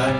Jai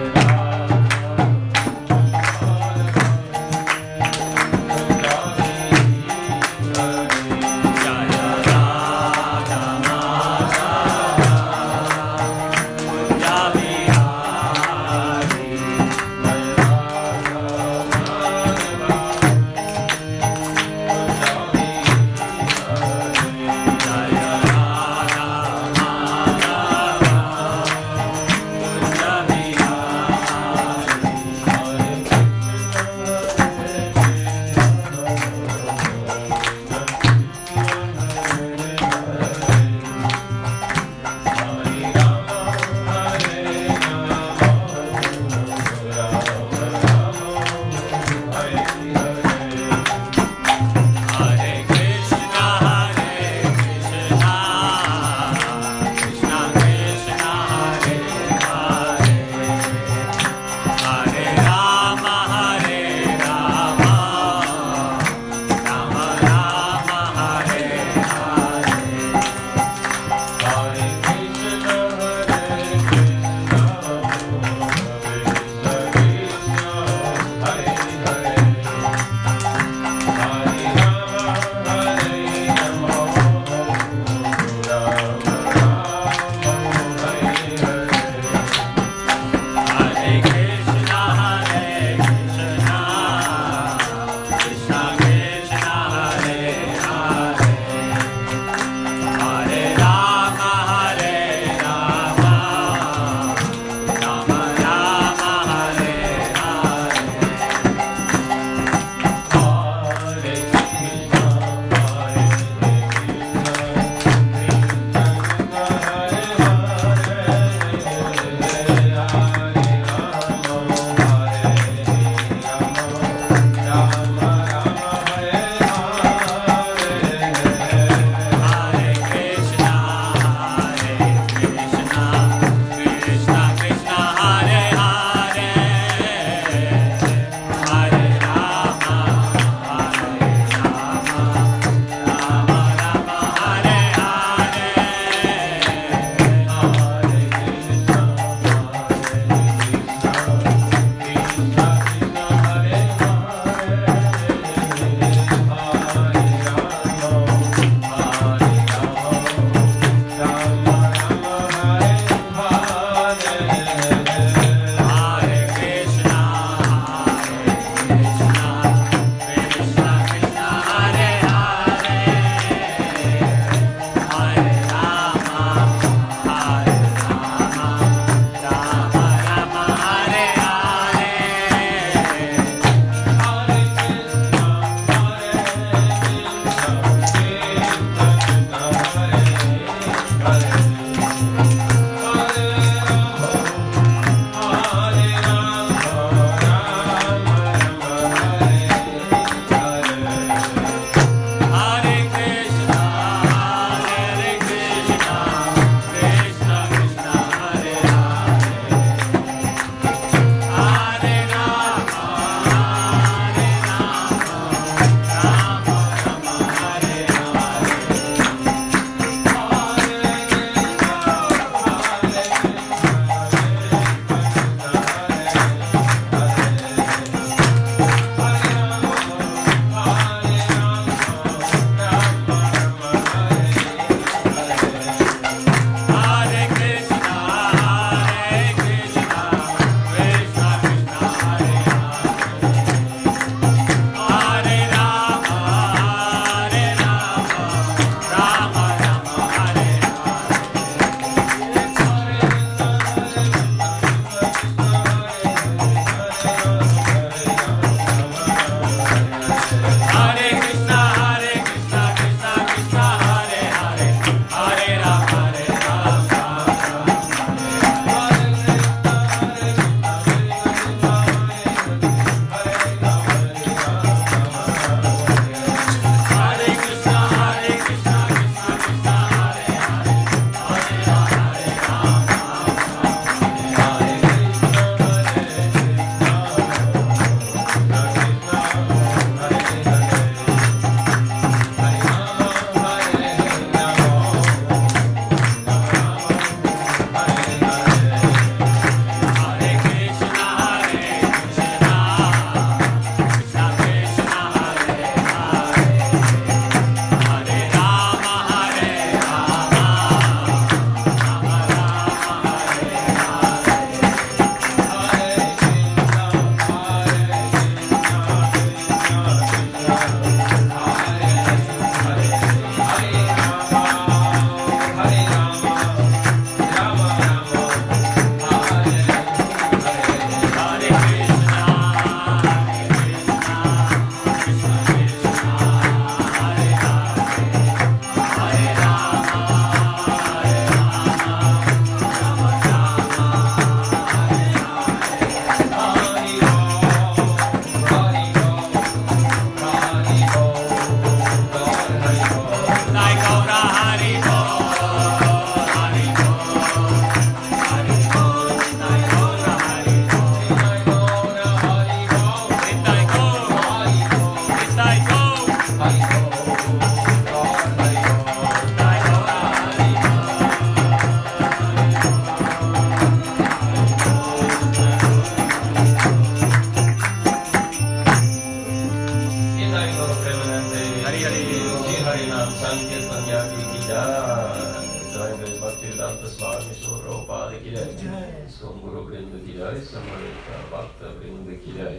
की जय, सोम गुरु वृंद की जय, समवेत भक्त वृंद की जय.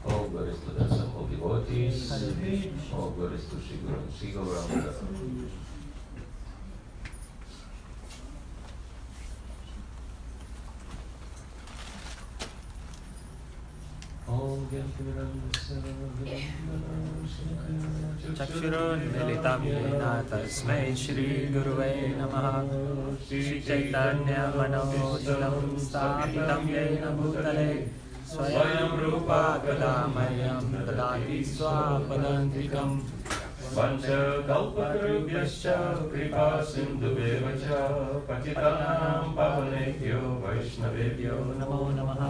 All glories to the assembled devotees, all glories to Sri Guru, Sri Gauranga. चक्षुरुन्मिलितं येन तस्मै श्रीगुरुवे नमः. श्रीचैतन्यमनोजलं स्थापितं येन भूतले स्वयं रूपा कदा मह्यं ददाति स्वापदान्तिकम्. पञ्चकल्पतरुभ्यश्च कृपा सिन्धुभ्येव च पतितानां पावनेभ्यो वैष्णवेभ्यो नमो नमः.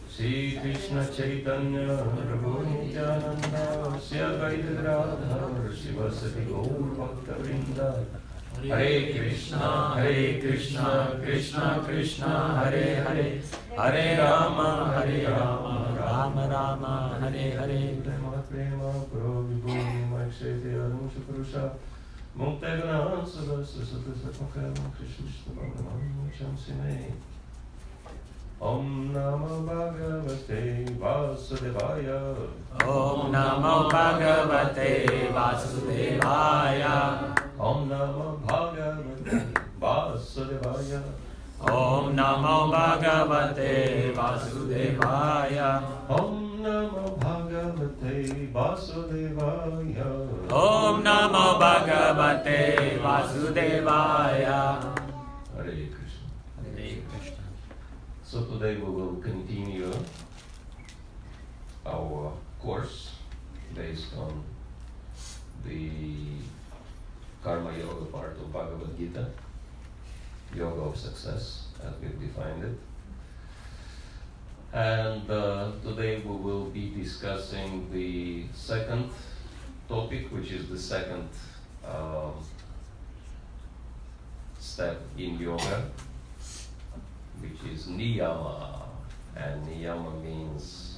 Shri Krishna Chaitanya Prabhu Nityananda Shri Advaita Gadadhar Shivasati Gaur Bhakta Vrinda. Hare Krishna Krishna Krishna Hare Hare, Hare Rama Rama Rama Hare Hare. Prema Prema Prabhu Makshete Aruncha Purusha Mukta Gana Sadasya Satasatmakam Krishna Bhagavan Chamsime. Om Namo Bhagavate Vasudevaya. Om Namo Bhagavate Vasudevaya. Om Namo Bhagavate Vasudevaya. Om Namo Bhagavate Vasudevaya. Om Namo Bhagavate Vasudevaya. Om Namo Bhagavate Vasudevaya. Hare Krishna. Hare Krishna. So today we will continue our course based on the Karma Yoga part of Bhagavad Gita, Yoga of Success, as we've defined it. And today we will be discussing the second topic, which is the second step in yoga, which is niyama. And niyama means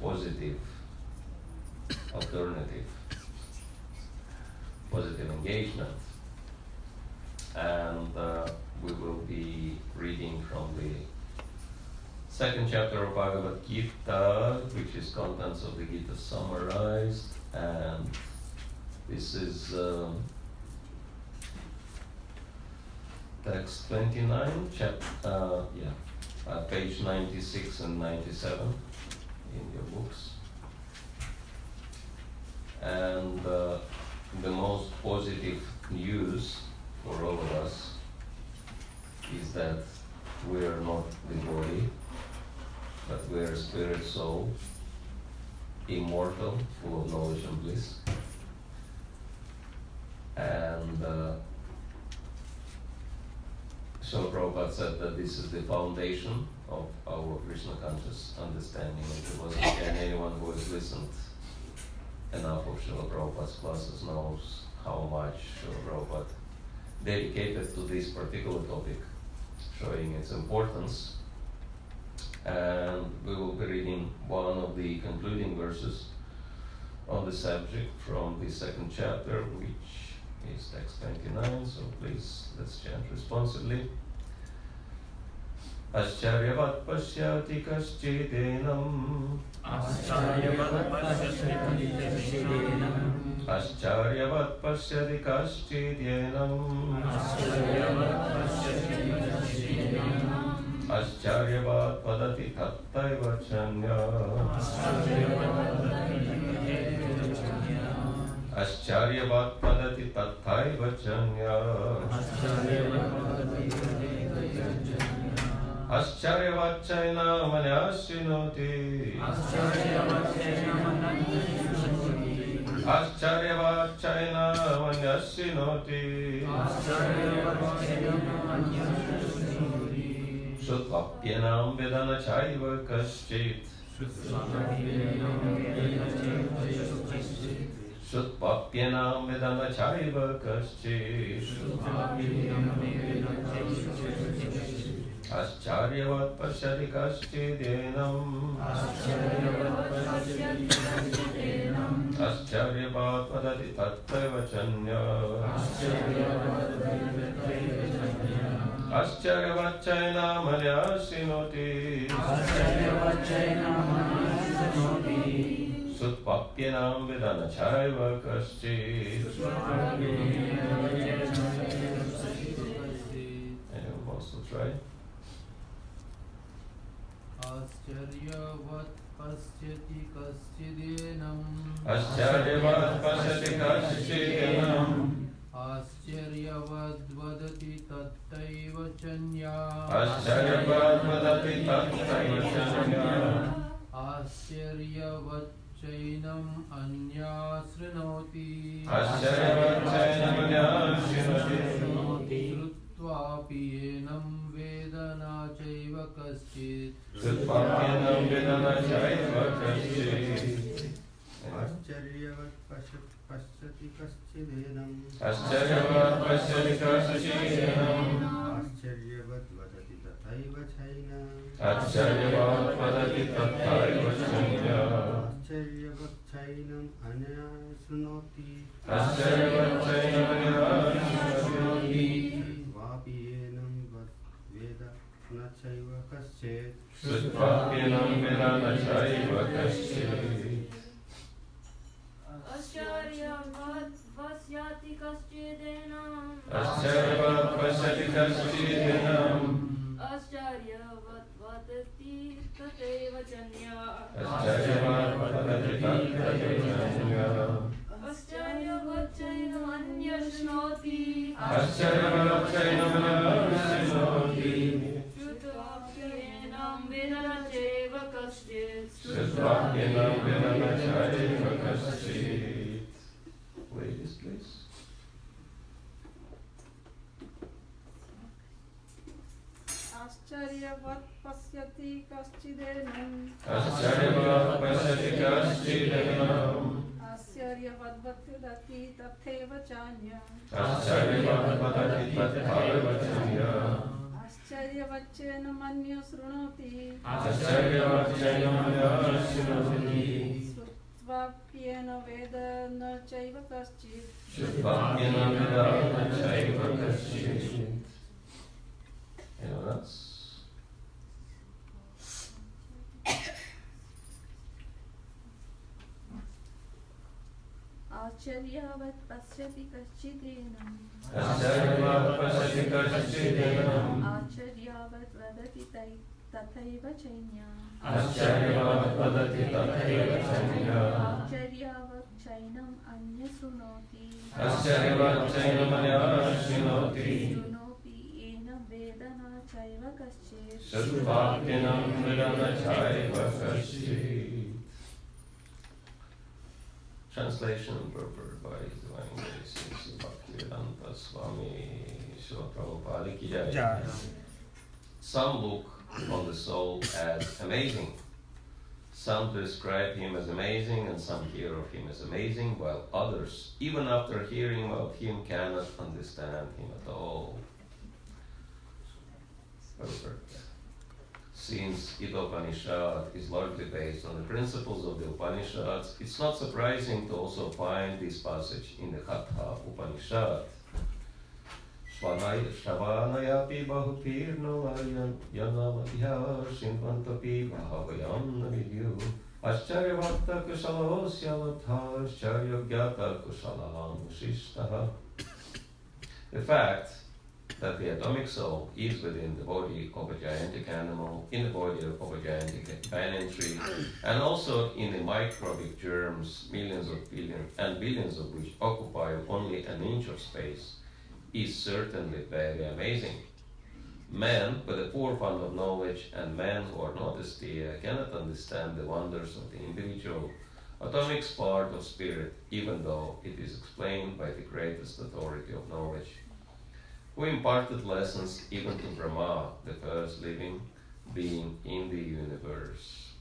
positive, alternative, positive engagement. And we will be reading from the second chapter of Bhagavad Gita, which is contents of the Gita summarized. And this is text 29, page 96 and 97 in your books. And the most positive news for all of us is that we are not the body, but we are spirit soul, immortal, full of knowledge and bliss. And so Prabhupada said that this is the foundation of our Krishna conscious understanding. If it wasn't, and anyone who has listened enough of Srila Prabhupada's classes knows how much Srila Prabhupada dedicated to this particular topic, showing its importance. And we will be reading one of the concluding verses on the subject from the second chapter, which is text 29, so please let's chant responsibly. Ascharyavat pashyati kaschidinam. Ascharyavat pashyati kaschidinam. Ascharyavat pashyati kaschidinam. Ascharyavat pashyati kaschidinam. Ascharyavat padati tattaiva chanya. Ascharyavat padati tattaiva chanya. Ascharyavat chaina manyasinoti. Ascharyavat chaina manyasinoti. Shutvapyanam vedana chaiva kaschit. Shutvapyanam vedana chaiva kaschit. Ascharyavat pashyati kaschidinam. Ascharyavat padati tattaiva chanya. Ascharya Manyasinoti Sutpapyanam Vedana Chaiva Kaschit. Anyone wants to try? Ascharyavat pasyati kaschidinam. Ascharyavat pasyati kaschidinam. Ascharyavat vadati tattaiva chanya. Ascharyavat vadati tattaiva chanya. Ascharyavat chainam anya srinoti. Ascharyavat chainam anya srinoti. Srutvapi enam vedana chaiva kaschit. Srutvapi vedana chaiva kaschit. Ascharyavat pasyati kaschidinam. Ascharyavat pasyati kaschidinam. Ascharyavat vadati tathaiva chainam. Ascharyavat vadati tathaiva chainam. Ascharyavat chainam anya srinoti. Ascharyavat chainam anya srinoti. Vapi enam veda na chaiva kaschit. Srutvapi vedana chaiva kaschit. Ascharyavat pasyati kaschidinam. Ascharyavat pasyati kaschidinam. Ascharyavat vadati tathaiva chanya. Ascharyavat vadati tathaiva chanya. Ascharyavat chainam anya srinoti. Ascharyavat chainam anya srinoti. Shrutvapi enam vedana chaiva kaschit. Srutvapi vedana chaiva kaschit. Ladies, please. Ascharyavat pasyati kaschidinam. Ascharyavat pasyati kaschidinam. Ascharyavat vadati tathaiva chanya. Ascharyavat vadati tathaiva chanya. Ascharyavat chainam anya srinoti. Ascharyavat chainam anya srinoti. Srutvapi vedana chaiva kaschit. Shrutvapi vedana chaiva kaschit. Anyone else? Ascharyavat pasyati kaschidinam. Ascharyavat pasyati kaschidinam. Ascharyavat vadati tathaiva chanya. Ascharyavat vadati tathaiva chanya. Ascharyavat chainam anya srinoti. Ascharyavat chainam anya srinoti. Srunopi enam vedana chaiva kaschit. Shrutvapi vedana chaiva kaschit. Translation and purport by Divine Grace Bhakti Swami Srila Prabhupada Ki Jai. Some look on the soul as amazing. Some describe him as amazing and some hear of him as amazing, while others, even after hearing about him, cannot understand him at all. Purport. Since Ida Upanishad is largely based on the principles of the Upanishads, it's not surprising to also find this passage in the Katha Upanishad. Shravanayapi bahupirnavayan yanavadhyar shinvantapi vahavayam navidyu ascharyavarta kusalasyalatha ascharyagyata kusalam shishtaha. The fact that the atomic soul is within the body of a gigantic animal, in the body of a gigantic banyan tree, and also in the microbic germs, millions of billions and billions of which occupy only an inch of space, is certainly very amazing. Men with a poor fund of knowledge and men who are not austere cannot understand the wonders of the individual atomic spark of spirit, even though it is explained by the greatest authority of knowledge, who imparted lessons even to Brahma, the first living being in the universe.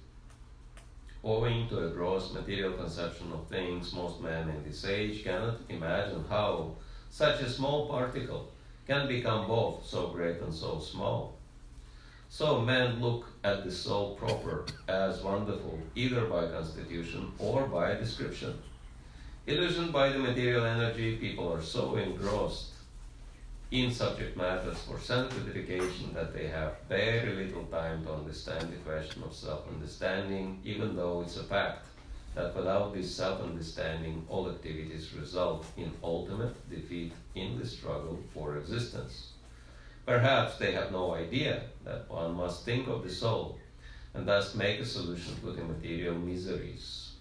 Owing to a gross material conception of things, most men in this age cannot imagine how such a small particle can become both so great and so small. So men look at the soul proper as wonderful, either by constitution or by description. Illusioned by the material energy, people are so engrossed in subject matters for self-gratification that they have very little time to understand the question of self-understanding, even though it's a fact that without this self-understanding, all activities result in ultimate defeat in the struggle for existence. Perhaps they have no idea that one must think of the soul and thus make a solution to the material miseries.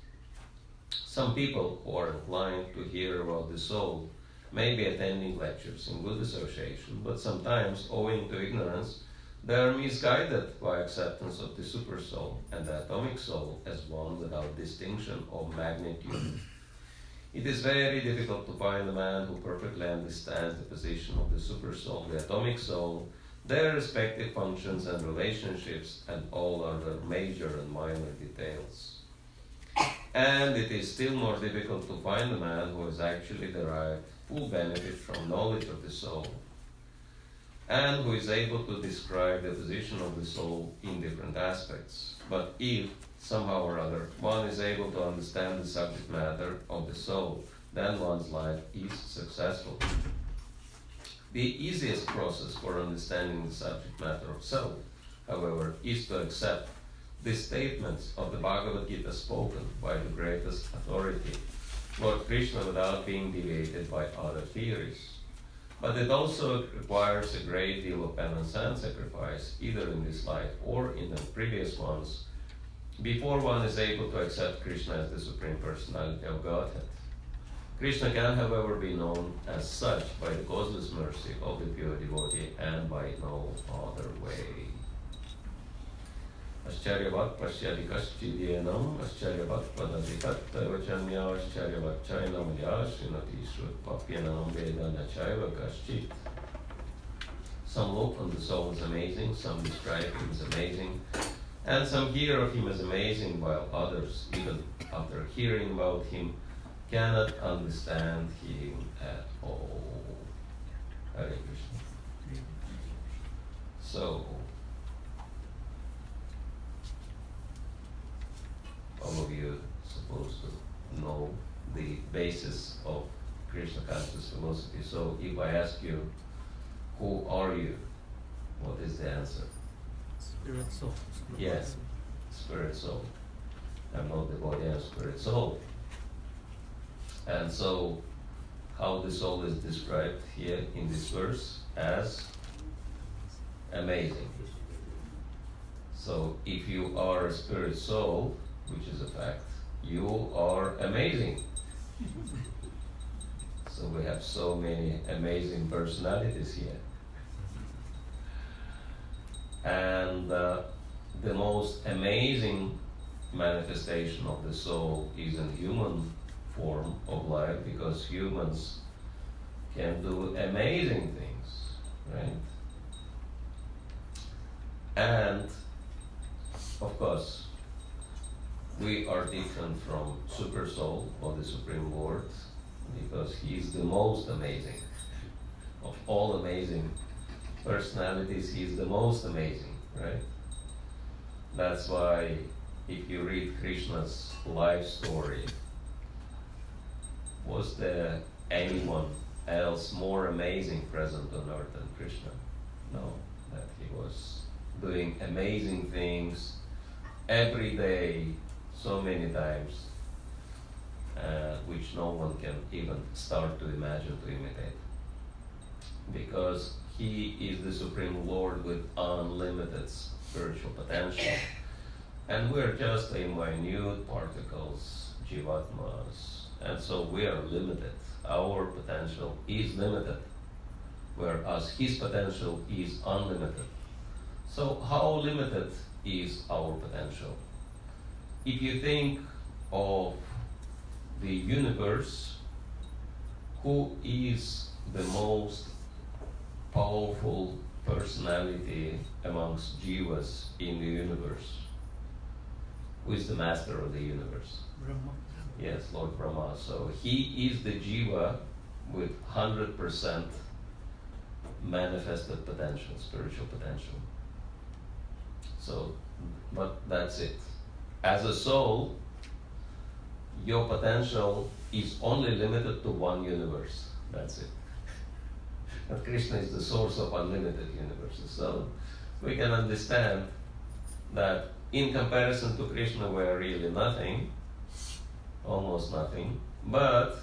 Some people who are inclined to hear about the soul may be attending lectures in good association, but sometimes, owing to ignorance, they are misguided by acceptance of the supersoul and the atomic soul as one without distinction of magnitude. It is very difficult to find a man who perfectly understands the position of the supersoul, the atomic soul, their respective functions and relationships, and all other major and minor details. And it is still more difficult to find a man who has actually derived full benefit from knowledge of the soul, and who is able to describe the position of the soul in different aspects. But if, somehow or other, one is able to understand the subject matter of the soul, then one's life is successful. The easiest process for understanding the subject matter of self, however, is to accept the statements of the Bhagavad Gita spoken by the greatest authority, Lord Krishna, without being deviated by other theories. But it also requires a great deal of penance and sacrifice, either in this life or in the previous ones, before one is able to accept Krishna as the Supreme Personality of Godhead. Krishna can, however, be known as such by the causeless mercy of the pure devotee and by no other way. Ascharyavat pashyati kaschidyenam, ascharyavat vadati tattavachanya, ascharyavat chainam yashinati shrutpapyanam vedana chaiva kaschit. Some look on the soul as amazing, some describe him as amazing, and some hear of him as amazing, while others, even after hearing about him, cannot understand him at all. Hare Krishna. So, all of you are supposed to know the basis of Krishna conscious philosophy. So if I ask you, who are you? What is the answer? Spirit soul. Yes, spirit soul. I'm not the body, I'm spirit soul. And so, how the soul is described here in this verse? As amazing. So if you are a spirit soul, which is a fact, you are amazing. So we have so many amazing personalities here. And the most amazing manifestation of the soul is in human form of life, because humans can do amazing things, right? And of course, we are different from Super Soul or the Supreme Lord, because he is the most amazing. Of all amazing personalities, he is the most amazing, right? That's why if you read Krishna's life story, was there anyone else more amazing present on earth than Krishna? No, that he was doing amazing things every day, so many times, which no one can even start to imagine to imitate. Because he is the Supreme Lord with unlimited spiritual potential. And we're just a minute particles, jivatmas, and so we are limited. Our potential is limited, whereas his potential is unlimited. So how limited is our potential? If you think of the universe, who is the most powerful personality amongst jivas in the universe? Who is the master of the universe? Brahma. Yes, Lord Brahma. So he is the jiva with 100% manifested potential, spiritual potential. So, but that's it. As a soul, your potential is only limited to one universe. That's it. that Krishna is the source of unlimited universes. So we can understand that in comparison to Krishna we are really nothing, almost nothing. But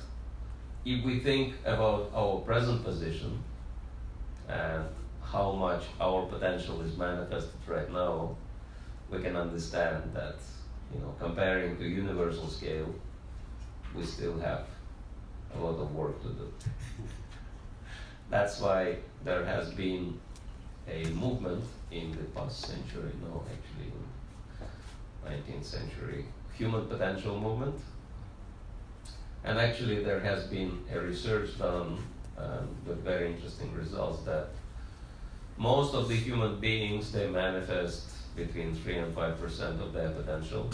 if we think about our present position and how much our potential is manifested right now, we can understand that, comparing to universal scale, we still have a lot of work to do. That's why there has been a movement in the past century, actually in 19th century, human potential movement. And actually there has been a research done with very interesting results that most of the human beings, they manifest between 3 and 5% of their potential,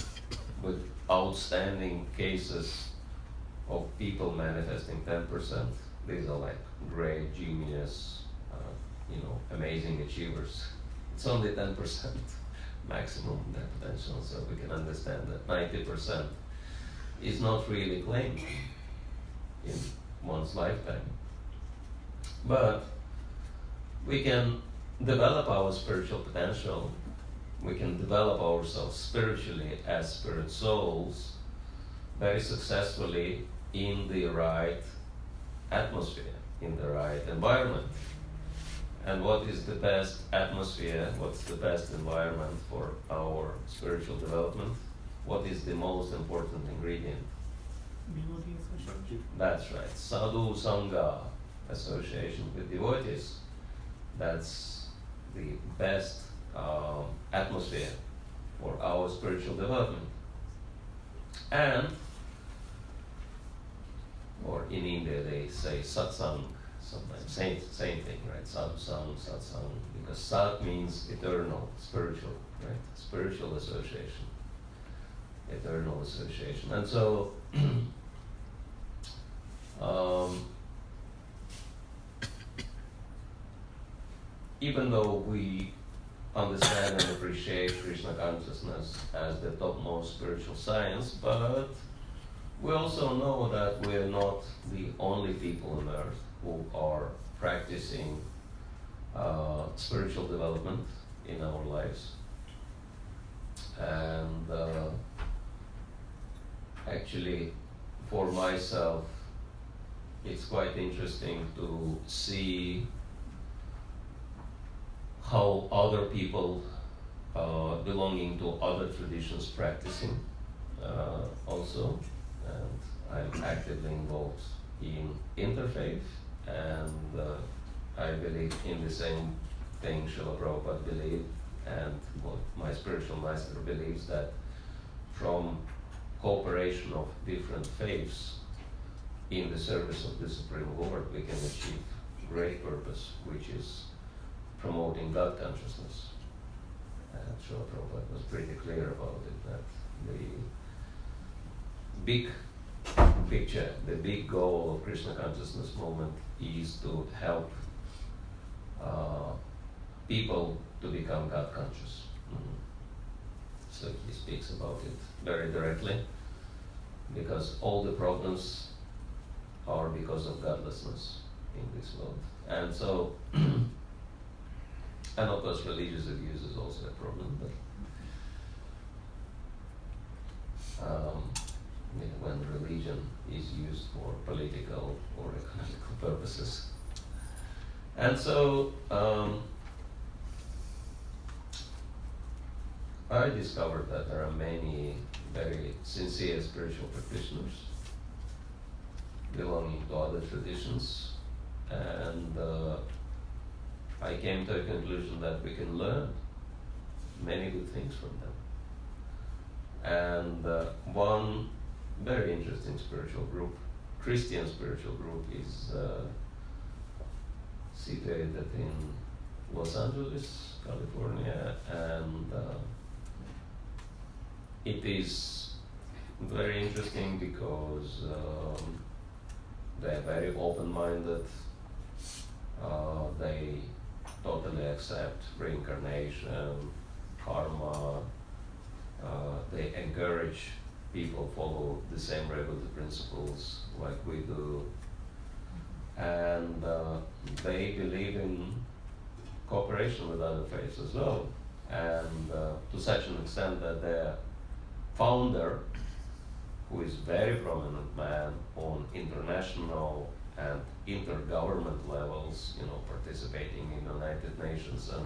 with outstanding cases of people manifesting 10%. These are like great genius, amazing achievers. It's only 10% maximum their potential, so we can understand that 90% is not really claimed in one's lifetime. But we can develop our spiritual potential, we can develop ourselves spiritually as spirit souls very successfully in the right atmosphere, in the right environment. And what is the best atmosphere, what's the best environment for our spiritual development? What is the most important ingredient? Devotee association. That's right, sadhu sangha, association with devotees. That's the best atmosphere for our spiritual development. And, or in India they say satsang, sometimes same thing, right? Satsang, satsang, because sat means eternal, spiritual, right? Spiritual association, eternal association. And so, even though we understand and appreciate Krishna consciousness as the topmost spiritual science, but we also know that we are not the only people on earth who are practicing spiritual development in our lives. And actually, for myself, it's quite interesting to see how other people belonging to other traditions practicing also. And I'm actively involved in interfaith, and I believe in the same thing Srila Prabhupada believed, and what my spiritual master believes, that from cooperation of different faiths in the service of the Supreme Lord, we can achieve great purpose, which is promoting God consciousness. And Srila Prabhupada was pretty clear about it, that the big picture, the big goal of Krishna consciousness movement is to help people to become God conscious. So he speaks about it very directly, because all the problems are because of godlessness in this world. And so, and of course religious abuse is also a problem, but when religion is used for political or economical purposes. And so I discovered that there are many very sincere spiritual practitioners belonging to other traditions, and I came to a conclusion that we can learn many good things from them. And one very interesting spiritual group, Christian spiritual group, is situated in Los Angeles, California, and it is very interesting because they are very open-minded. They totally accept reincarnation, karma. They encourage people follow the same regular principles like we do. and they believe in cooperation with other faiths as well, and to such an extent that their founder, who is very prominent man on international and intergovernment levels, participating in United Nations and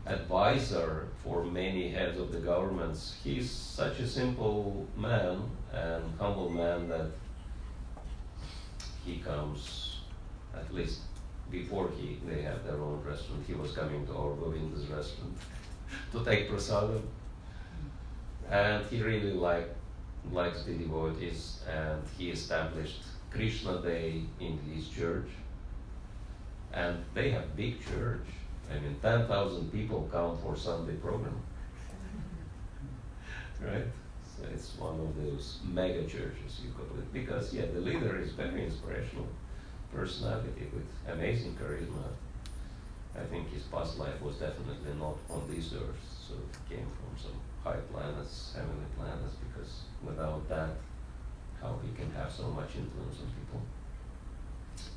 advisor for many heads of the governments, he's such a simple man and humble man that he comes, at least before they had their own restaurant, he was coming to our Govinda's restaurant to take prasadam. And he really likes the devotees, and he established Krishna Day in his church. And they have big church. 10,000 people come for Sunday program. Right? So it's one of those mega churches, you call it, because the leader is very inspirational personality with amazing charisma. I think his past life was definitely not on these earths, so it came from some high planets, heavenly planets, because without that, how he can have so much influence on people.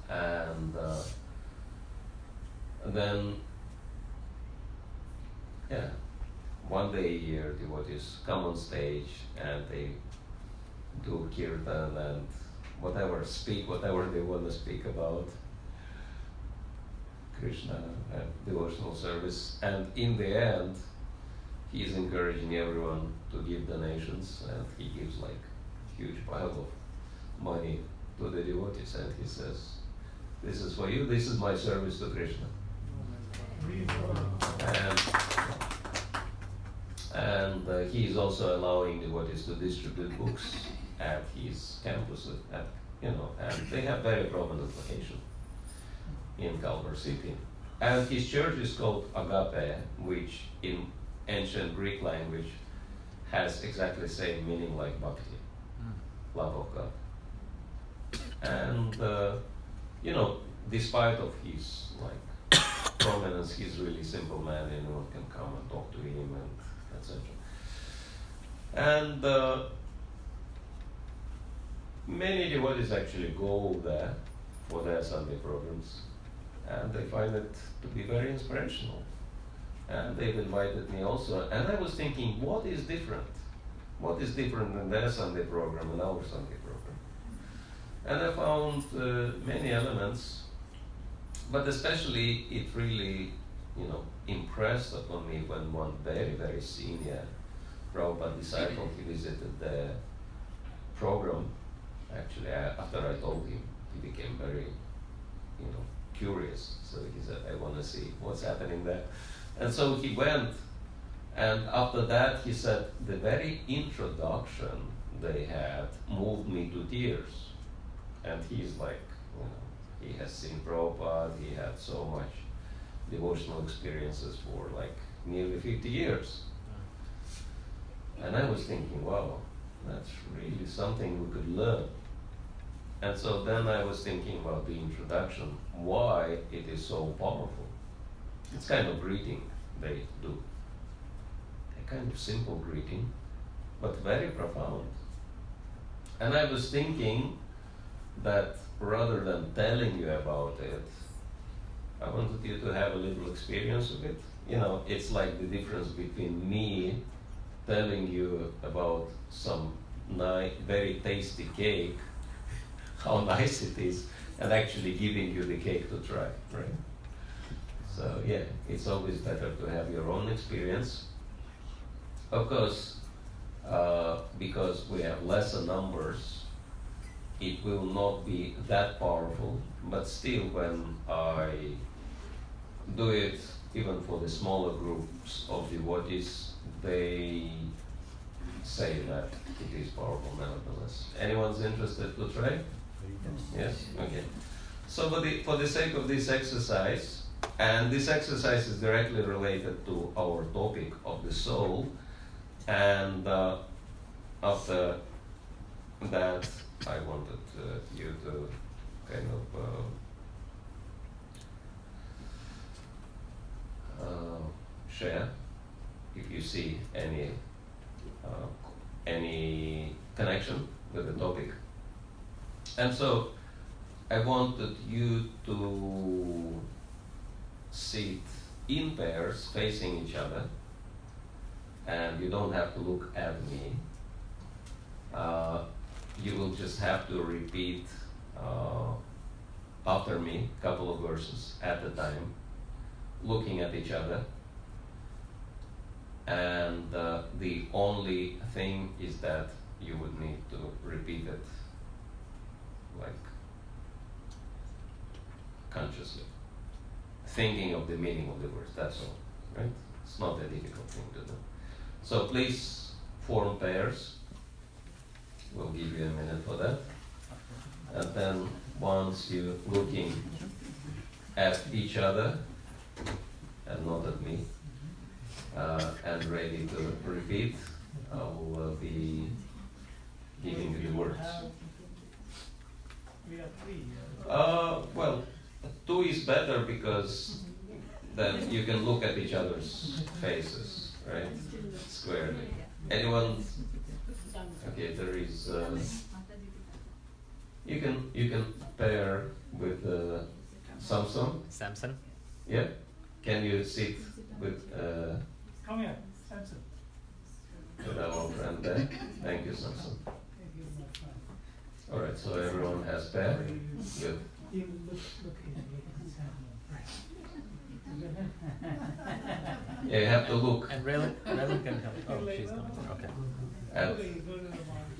And then, one day a year, devotees come on stage and they do kirtan and whatever they want to speak about Krishna and devotional service. And in the end, he is encouraging everyone to give donations, and he gives huge pile of money to the devotees, and he says, "This is for you, this is my service to Krishna." And he is also allowing devotees to distribute books at his campus, and they have very prominent location in Culver City. And his church is called Agape, which in ancient Greek language has exactly the same meaning like Bhakti, love of God. And despite of his prominence, he's really simple man. Anyone can come and talk to him, and etc. And many devotees actually go there for their Sunday programs, and they find it to be very inspirational. And they've invited me also, and I was thinking, what is different? What is different in their Sunday program and our Sunday program? And I found many elements, but especially it really, impressed upon me when one very, very senior Prabhupada disciple, he visited the program. Actually, after I told him, he became very, curious. So he said, "I want to see what's happening there." And so he went, and after that he said, the very introduction they had moved me to tears. And he's he has seen Prabhupada, he had so much devotional experiences for nearly 50 years. And I was thinking, wow, that's really something we could learn. And so then I was thinking about the introduction, why it is so powerful. It's kind of greeting they do. A kind of simple greeting, but very profound. And I was thinking that rather than telling you about it, I wanted you to have a little experience of it. It's like the difference between me telling you about some very tasty cake, how nice it is, and actually giving you the cake to try, right? So it's always better to have your own experience. Of course, because we have lesser numbers, it will not be that powerful, but still when I do it, even for the smaller groups of devotees, they say that it is powerful nevertheless. Anyone's interested to try? Yes? Okay. So for the sake of this exercise, and this exercise is directly related to our topic of the soul, and after that I wanted you to kind of share if you see any connection with the topic. And so I wanted you to sit in pairs facing each other, and you don't have to look at me. You will just have to repeat after me a couple of verses at a time, looking at each other. And the only thing is that you would need to repeat it like consciously, thinking of the meaning of the words, that's all, right? It's not a difficult thing to do. So please form pairs. We'll give you a minute for that. And then once you're looking at each other and not at me, and ready to repeat, I will be giving you the words. We have three. Well, two is better because then you can look at each other's faces, right? Squarely. Anyone? Okay, there is. You can pair with Samson. Samson. Yeah. Can you sit with Come here, Samson. our friend there? Thank you, Samson. All right. So everyone has pair. Good. You look Yeah, you have to look. And Raylan can come. Oh, she's coming. Okay. At,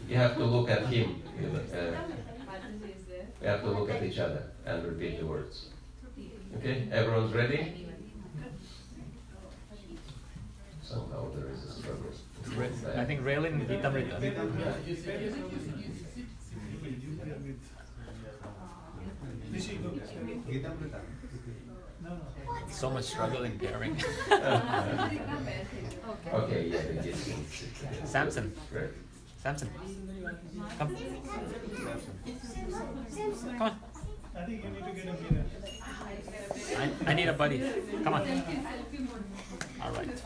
you have to look at him. You have to look at each other and repeat the words. Okay, everyone's ready? Somehow there is a struggle. I think Raylan Gitamrita. So much struggle in pairing. Okay, yeah, the kids can sit together. Samson. Great. Samson. Come. Come on. I think you need to get a mirror. I need a buddy. Come on. All right.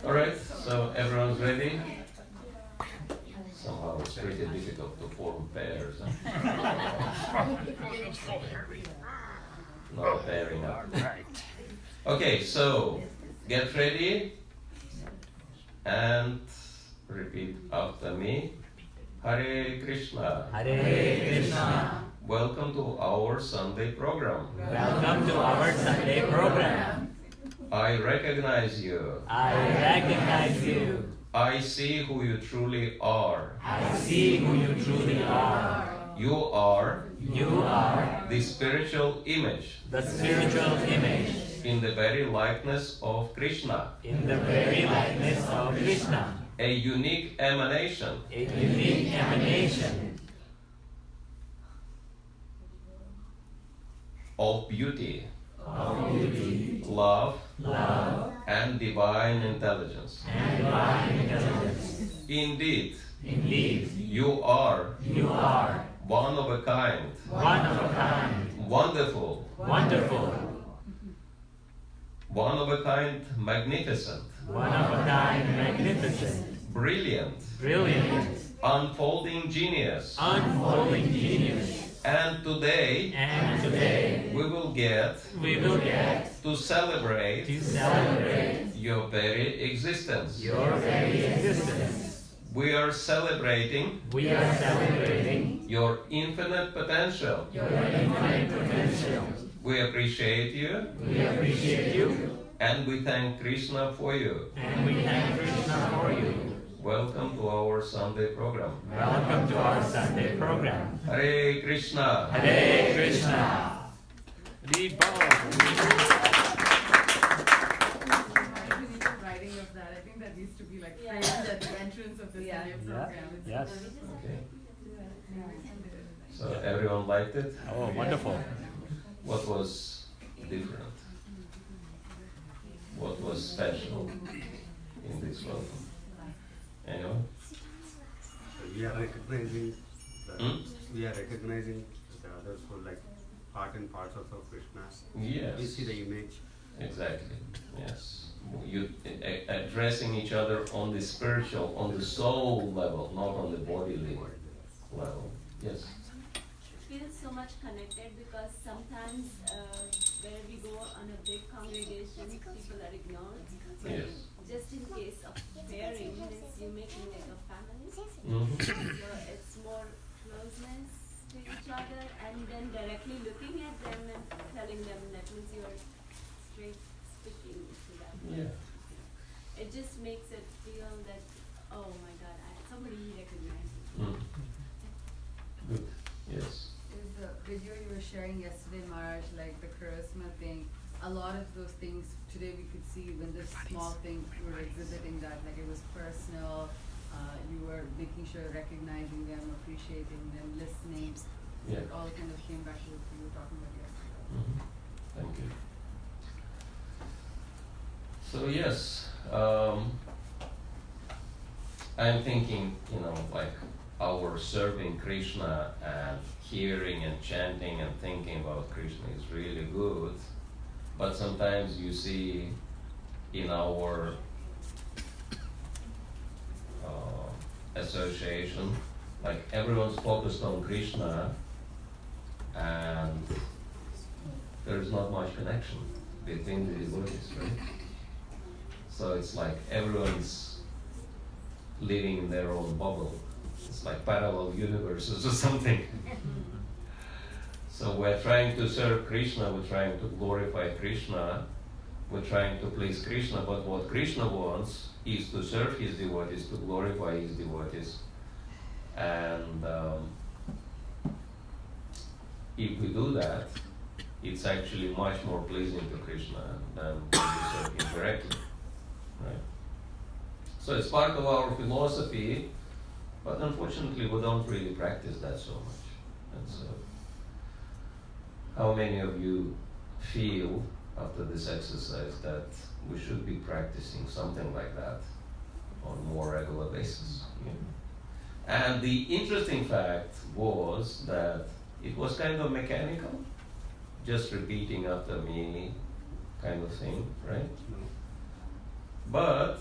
All right, so everyone's ready? Somehow it's pretty difficult to form pairs. Huh? Not pairing up. Right. Okay, so get ready and repeat after me. Hare Krishna. Hare Krishna. Welcome to our Sunday program. Welcome to our Sunday program. I recognize you. I recognize you. I see who you truly are. I see who you truly are. You are You are the spiritual image the spiritual image in the very likeness of Krishna, in the very likeness of Krishna, a unique emanation a unique emanation of beauty, of beauty, love, love, and divine intelligence. and divine intelligence. Indeed, Indeed, you are you are one of a kind, one of a kind, wonderful, wonderful, one of a kind, magnificent, one of a kind, magnificent, brilliant, brilliant, unfolding genius. unfolding genius. And today And today we will get we will get to celebrate to celebrate your very existence. your very existence. We are celebrating We are celebrating your infinite potential. your infinite potential. We appreciate you We appreciate you and we thank Krishna for you. and we thank Krishna for you. Welcome to our Sunday program. Welcome to our Sunday program. Hare Krishna. Hare Krishna. Writing of that, I think that needs to be like framed at the entrance of the Sunday program. It's Yes. Okay. So everyone liked it? Oh, wonderful. What was different? What was special in this welcome? Anyone? We are recognizing Hmm? we are recognizing the others for like part and parcels of Krishna. Yes. We see the image. Exactly. Yes. You addressing each other on the spiritual, on the soul level, not on the body level. Yes. Feels so much connected because sometimes where we go on a big congregation, people are ignored. Yes. Just in case of pairing, means you making like a family. Mm-hmm. So it's more closeness to each other, and then directly looking at them and telling them that means you are straight speaking to them. Yeah. It just makes it feel that, oh my God, somebody recognizes me. Mm. Good. Yes. Is the video you were sharing yesterday, Maharaj, like the charisma thing, a lot of those things today we could see when this small thing you were exhibiting that, like it was personal, you were making sure recognizing them, appreciating them, listening. Yeah. It all kind of came back to what you were talking about yesterday. Mm-hmm. Thank you. So yes, I'm thinking, like our serving Krishna and hearing and chanting and thinking about Krishna is really good, but sometimes you see in our association, like everyone's focused on Krishna and there's not much connection between the devotees, right? So it's like everyone's living in their own bubble. It's like parallel universes or something. So we're trying to serve Krishna, we're trying to glorify Krishna, we're trying to please Krishna, but what Krishna wants is to serve his devotees, to glorify his devotees. And if we do that, it's actually much more pleasing to Krishna than to serve him directly. Right? So it's part of our philosophy, but unfortunately we don't really practice that so much. And so, how many of you feel after this exercise that we should be practicing something like that on a more regular basis? And the interesting fact was that it was kind of mechanical, just repeating after me kind of thing, right? But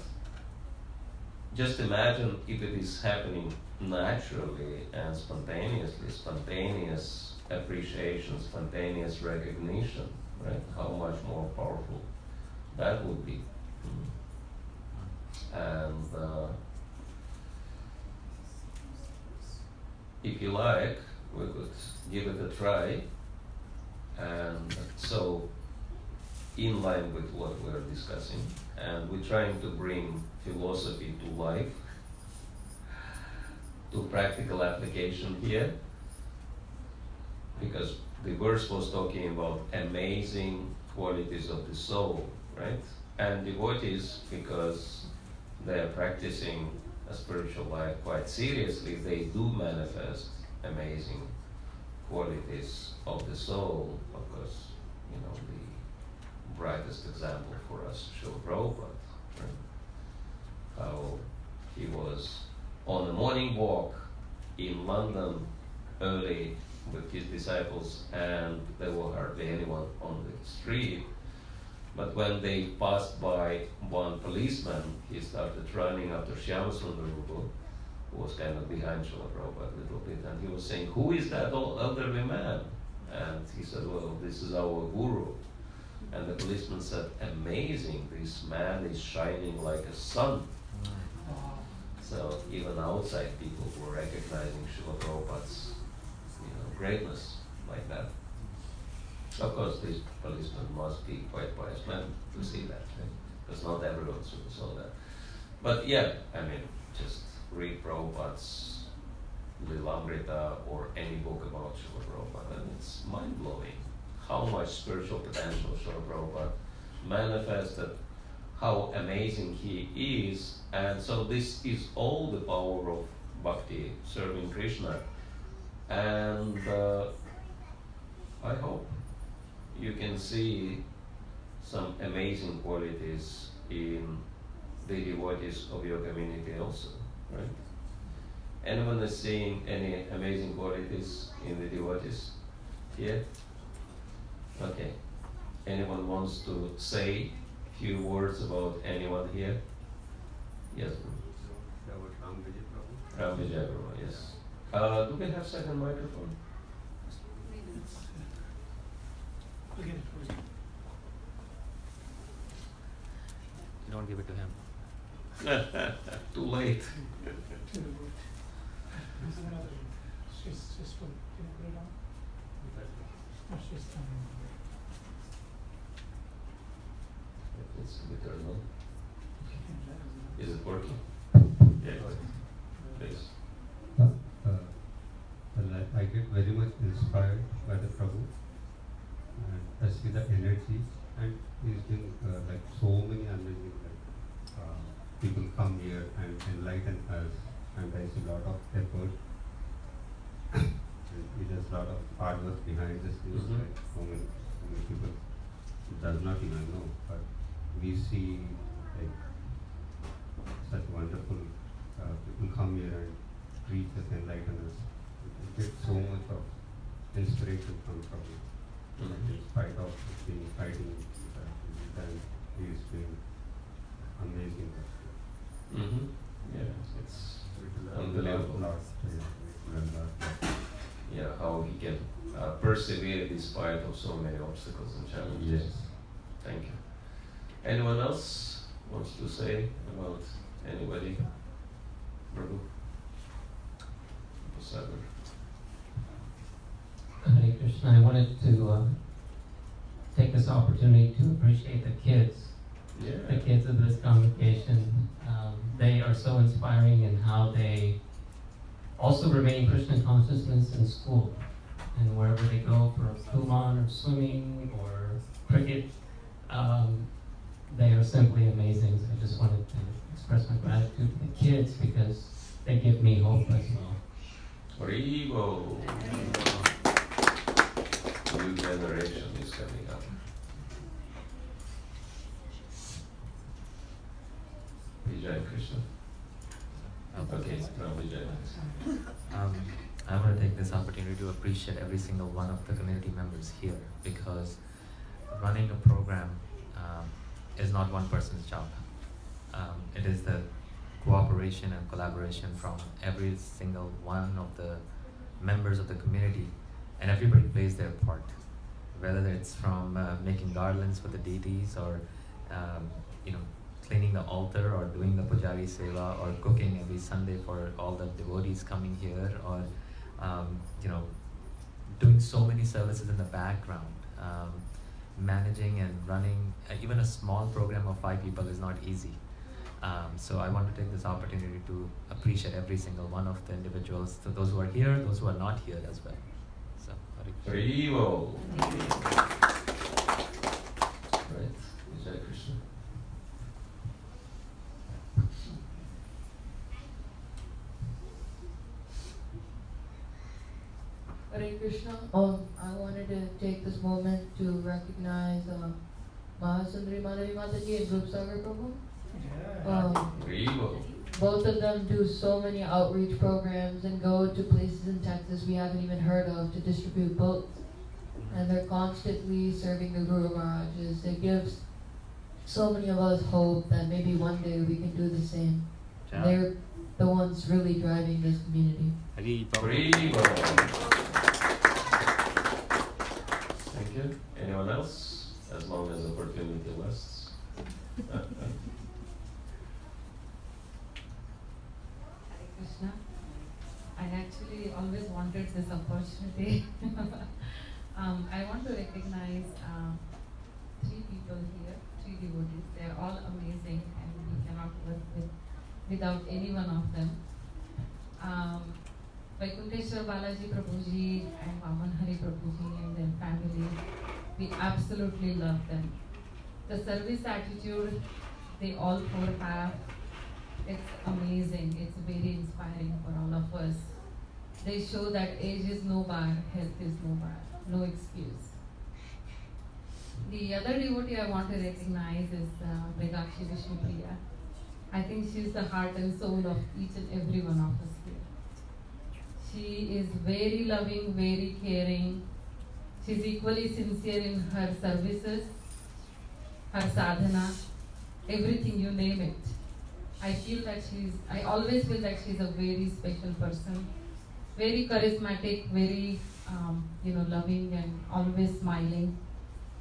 just imagine if it is happening naturally and spontaneously, spontaneous appreciation, spontaneous recognition, right? How much more powerful that would be. And if you like, we could give it a try. And so, in line with what we're discussing, and we're trying to bring philosophy to life, to practical application here, because the verse was talking about amazing qualities of the soul, right? And devotees, because they are practicing a spiritual life quite seriously, they do manifest amazing qualities of the soul. Of course, the brightest example for us, Srila Prabhupada, right? How he was on a morning walk in London early with his disciples, and there were hardly anyone on the street. But when they passed by one policeman, he started running after Shyamasundar, who was kind of behind Srila Prabhupada a little bit, and he was saying, "Who is that elderly man?" And he said, "Well, this is our guru." And the policeman said, "Amazing, this man is shining like a sun." So even outside people were recognizing Srila Prabhupada's greatness like that. Of course, this policeman must be quite wise man to see that, right? Because not everyone saw that. But yeah, just read Prabhupada's Lilamrita or any book about Srila Prabhupada, and it's mind-blowing how much spiritual potential Srila Prabhupada manifested, how amazing he is. And so this is all the power of bhakti, serving Krishna. And I hope you can see some amazing qualities in the devotees of your community also, right? Anyone is seeing any amazing qualities in the devotees here? Okay. Anyone wants to say a few words about anyone here? Yes. Ram Vijay Prabhu, yes. Do we have second microphone? I'll get it for you. Don't give it to him. Too late. There's another one. She's full. Can you put it on? No, she's coming. It's a bit early. Is it working? Yeah. Please. Well, I get very much inspired by the Prabhu, and I see the energy, and he's doing like so many amazing people come here and enlighten us, and there is a lot of effort. And it is a lot of hard work behind this news, Mhm. like so many people does not even know, but we see like such wonderful people come here and preach us, enlighten us. We get so much of inspiration from Prabhu. In spite of being fighting, and he is doing amazing. Mm-hmm. Yeah, it's unbelievable. Yeah, how he can persevere in spite of so many obstacles and challenges. Yes. Thank you. Anyone else wants to say about anybody? Prabhu? Sagar? Hare Krishna, I wanted to take this opportunity to appreciate the kids. Yeah. The kids of this congregation. They are so inspiring in how they also remain Krishna consciousness in school and wherever they go for Kumon or swimming or cricket. They are simply amazing. So I just wanted to express my gratitude to the kids because they give me hope as well. Haribo! New generation is coming up. Vijay Krishna. Okay, now Vijay. I want to take this opportunity to appreciate every single one of the community members here because running a program is not one person's job. It is the cooperation and collaboration from every single one of the members of the community, and everybody plays their part. Whether it's from making garlands for the deities, or cleaning the altar, or doing the pujari seva, or cooking every Sunday for all the devotees coming here, or doing so many services in the background. Managing and running even a small program of 5 people is not easy. So I want to take this opportunity to appreciate every single one of the individuals, so those who are here, those who are not here as well. So, Haribo! Right, Vijay Krishna. Hare Krishna. I wanted to take this moment to recognize Mahasundari Madhavi Mataji and Group Sagar Prabhu. Haribo! Both of them do so many outreach programs and go to places in Texas we haven't even heard of to distribute books. And they're constantly serving the Guru Maharajas. It gives so many of us hope that maybe one day we can do the same. Yeah. They're the ones really driving this community. Haribo! Thank you. Anyone else? As long as opportunity lasts. Hare Krishna. I actually always wanted this opportunity. I want to recognize 3 people here, 3 devotees. They are all amazing and we cannot work without any one of them. Vaikunteshwar Balaji Prabhuji and Vaman Hari Prabhuji and their family, we absolutely love them. The service attitude they all 4 have, it's amazing. It's very inspiring for all of us. They show that age is no bar, health is no bar, no excuse. The other devotee I want to recognize is Brigakshi Vishnupriya. I think she's the heart and soul of each and every one of us here. She is very loving, very caring. She's equally sincere in her services, her sadhana, everything, you name it. I always feel that she's a very special person, very charismatic, very loving and always smiling,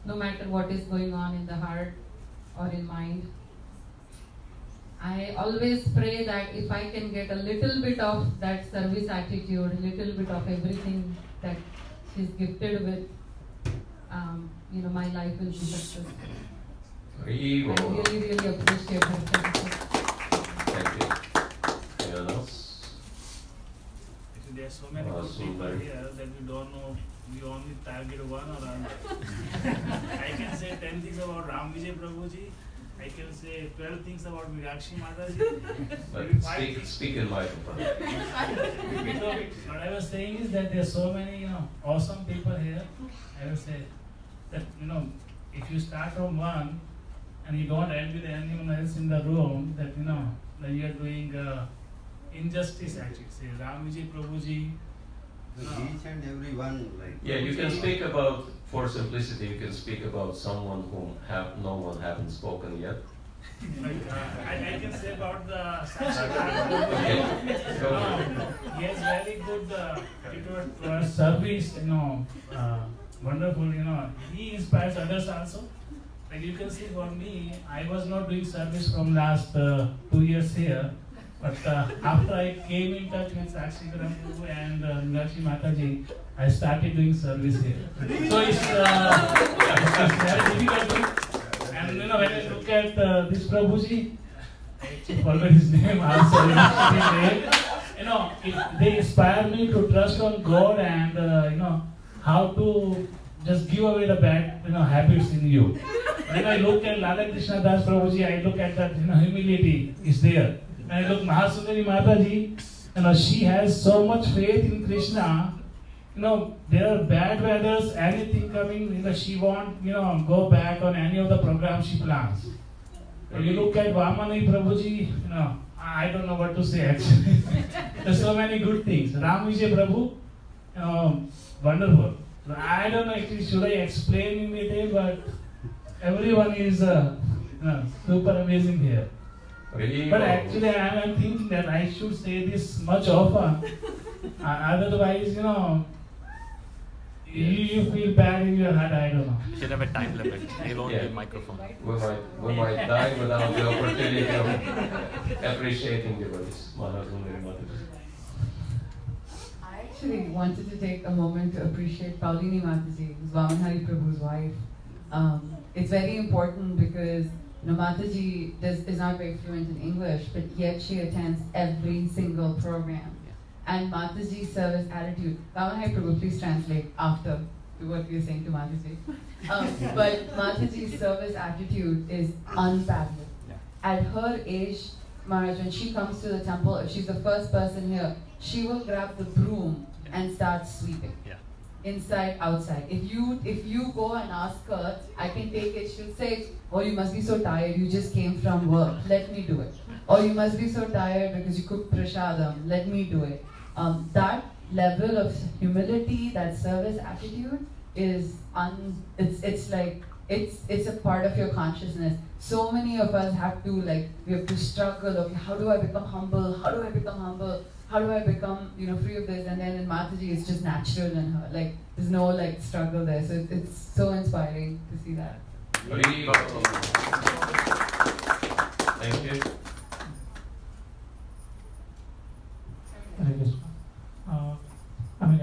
no matter what is going on in the heart or in mind. I always pray that if I can get a little bit of that service attitude, a little bit of everything that she's gifted with, my life will be successful. I really, really appreciate her. Thank you. Anyone else? Actually, there are so many good people here that we don't know. We only target one or another. I can say 10 things about Ram Vijay Prabhuji. I can say 12 things about Meenakshi Mataji. But speak in microphone. What I was saying is that there are so many, awesome people here. I will say that, if you start from one and you don't end with anyone else in the room, that, then you are doing injustice actually. Say Ram Vijay Prabhuji. Each and every one, like. Yeah, you can speak about, for simplicity, you can speak about someone whom no one haven't spoken yet. I can say about the Okay. he has very good attitude service, wonderful, he inspires others also. Like you can see for me, I was not doing service from last 2 years here, but after I came in touch with Sakshi Prabhu and Meenakshi Mataji, I started doing service here. So it's very difficult. And when I look at this Prabhuji, I forgot his name also. They inspire me to trust on God and how to just give away the bad habits in you. When I look at Radha Krishna Das Prabhuji, I look at that humility is there. When I look Mahasundari Mataji, she has so much faith in Krishna. There are bad weathers, anything coming, she won't, go back on any of the programs she plans. When you look at Vamani Prabhuji, I don't know what to say actually. There's so many good things. Ram Vijay Prabhu, wonderful. So I don't know actually, should I explain in detail, but everyone is super amazing here. But actually, I am thinking that I should say this much often. Otherwise, you feel bad in your heart, I don't know. You should have a time limit. You'll only need a microphone. We might die without the opportunity of appreciating devotees. I actually wanted to take a moment to appreciate Paulini Mataji, who's Vamanhari Prabhu's wife. It's very important because Mataji is not very fluent in English, but yet she attends every single program. And Mataji's service attitude, Vamanhari Prabhu, please translate after what you're saying to Mataji. But Mataji's service attitude is unparalleled. At her age, Maharaj, when she comes to the temple, if she's the first person here, she will grab the broom and start sweeping. Inside, outside. If you go and ask her, I can take it, she'll say, oh, you must be so tired, you just came from work, let me do it. Or you must be so tired because you cooked prashadam, let me do it. That level of humility, that service attitude is it's a part of your consciousness. So many of us have to we have to struggle, okay, how do I become humble? How do I become humble? How do I become, free of this? And then in Mataji, it's just natural in her. There's no struggle there. So it's so inspiring to see that. Thank you.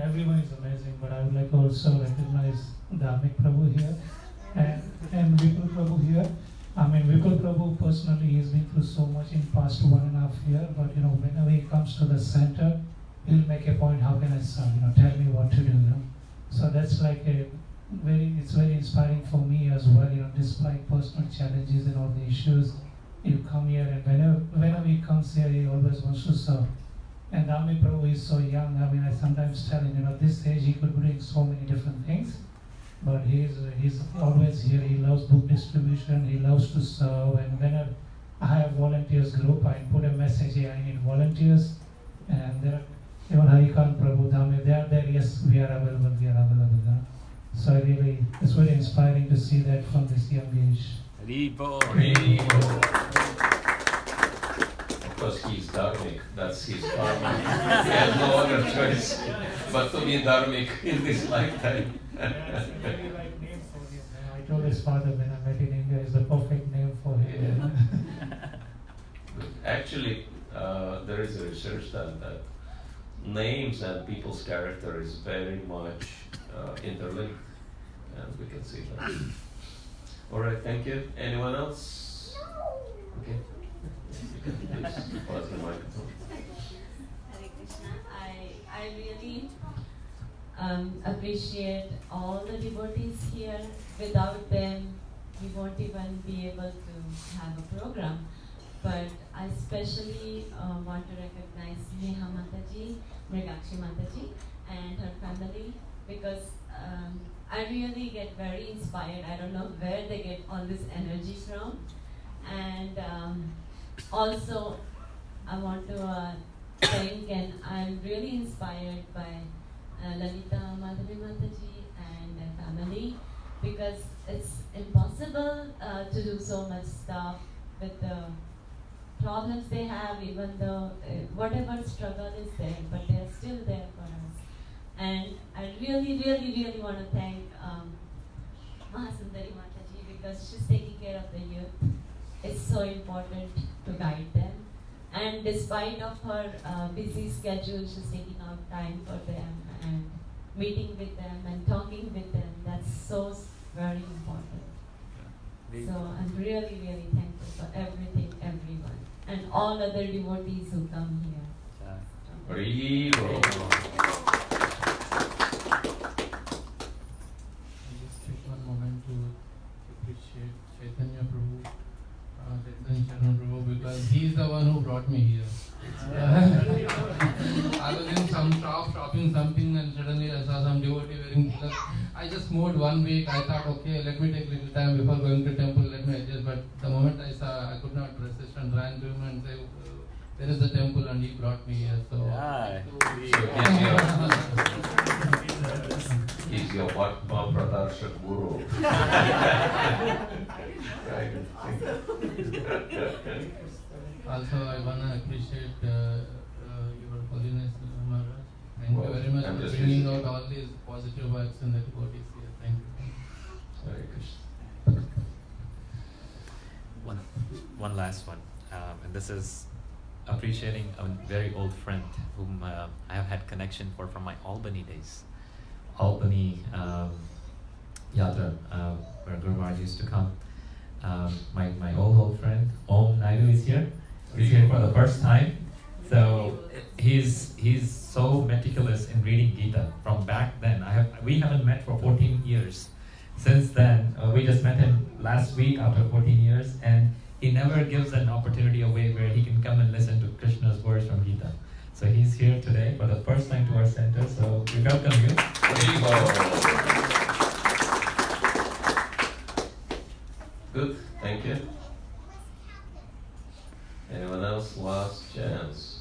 Everyone is amazing, but I would like to also recognize Dhamik Prabhu here and Vipul Prabhu here. Vipul Prabhu personally, he's been through so much in past 1.5 years, but whenever he comes to the center, he'll make a point, how can I serve, tell me what to do, So that's it's very inspiring for me as well, despite personal challenges and all the issues, you come here and whenever he comes here, he always wants to serve. And Dhamik Prabhu is so young, I sometimes tell him, this age he could be doing so many different things. But he's always here. He loves book distribution. He loves to serve. And whenever I have volunteers group, I put a message here. I need volunteers. And there are even Harikant Prabhu Dhame. They are there. Yes, we are available. We are available. So it's very inspiring to see that from this young age. Of course, he's Dharmic. That's his karma. He has no other choice. but to be dharmic in this lifetime. That's a very right name for him. I told his father when I met in India, it's the perfect name for him. Actually, there is a research done that names and people's character is very much interlinked, and we can see that. All right, thank you. Anyone else? Okay. You can please pass the microphone. Hare Krishna. I really appreciate all the devotees here. Without them, we won't even be able to have a program. But I especially want to recognize Neha Mataji, Mrigakshi Mataji, and her family, because I really get very inspired. I don't know where they get all this energy from. And also, I want to thank, and I'm really inspired by Lalita Madhavi Mataji and their family, because it's impossible to do so much stuff with the problems they have, even though whatever struggle is there, but they're still there for us. And I really, really, really want to thank Mahasundari Mataji, because she's taking care of the youth. It's so important to guide them. And despite of her busy schedule, she's taking out time for them and meeting with them and talking with them. That's so very important. So I'm really, really thankful for everything, everyone, and all other devotees who come here. Hare Krishna. Just take one moment to appreciate Chaitanya Prabhu, Chaitanya Charan Prabhu, because he's the one who brought me here. I was in some shop shopping something, and suddenly I saw some devotee wearing tilak. I just moved 1 week. I thought, okay, let me take little time before going to temple, let me adjust. But the moment I saw, I could not resist and ran to him and say, there is a temple, and he brought me here. So, He's your Pradarshak Guru. Right. Also, I want to appreciate your holiness, Maharaj. Thank you very much for bringing out all these positive vibes in the devotees here. Thank you. Hare Krishna. One last one, and this is appreciating a very old friend whom I have had connection for from my Albany days. Albany Yatra, where Guru Maharaj used to come. My old friend Om Naidu is here. He's here for the first time. So he's so meticulous in reading Gita from back then. We haven't met for 14 years. Since then, we just met him last week after 14 years, and he never gives an opportunity away where he can come and listen to Krishna's words from Gita. So he's here today for the first time to our center. So we welcome you. Good, thank you. Anyone else? Last chance.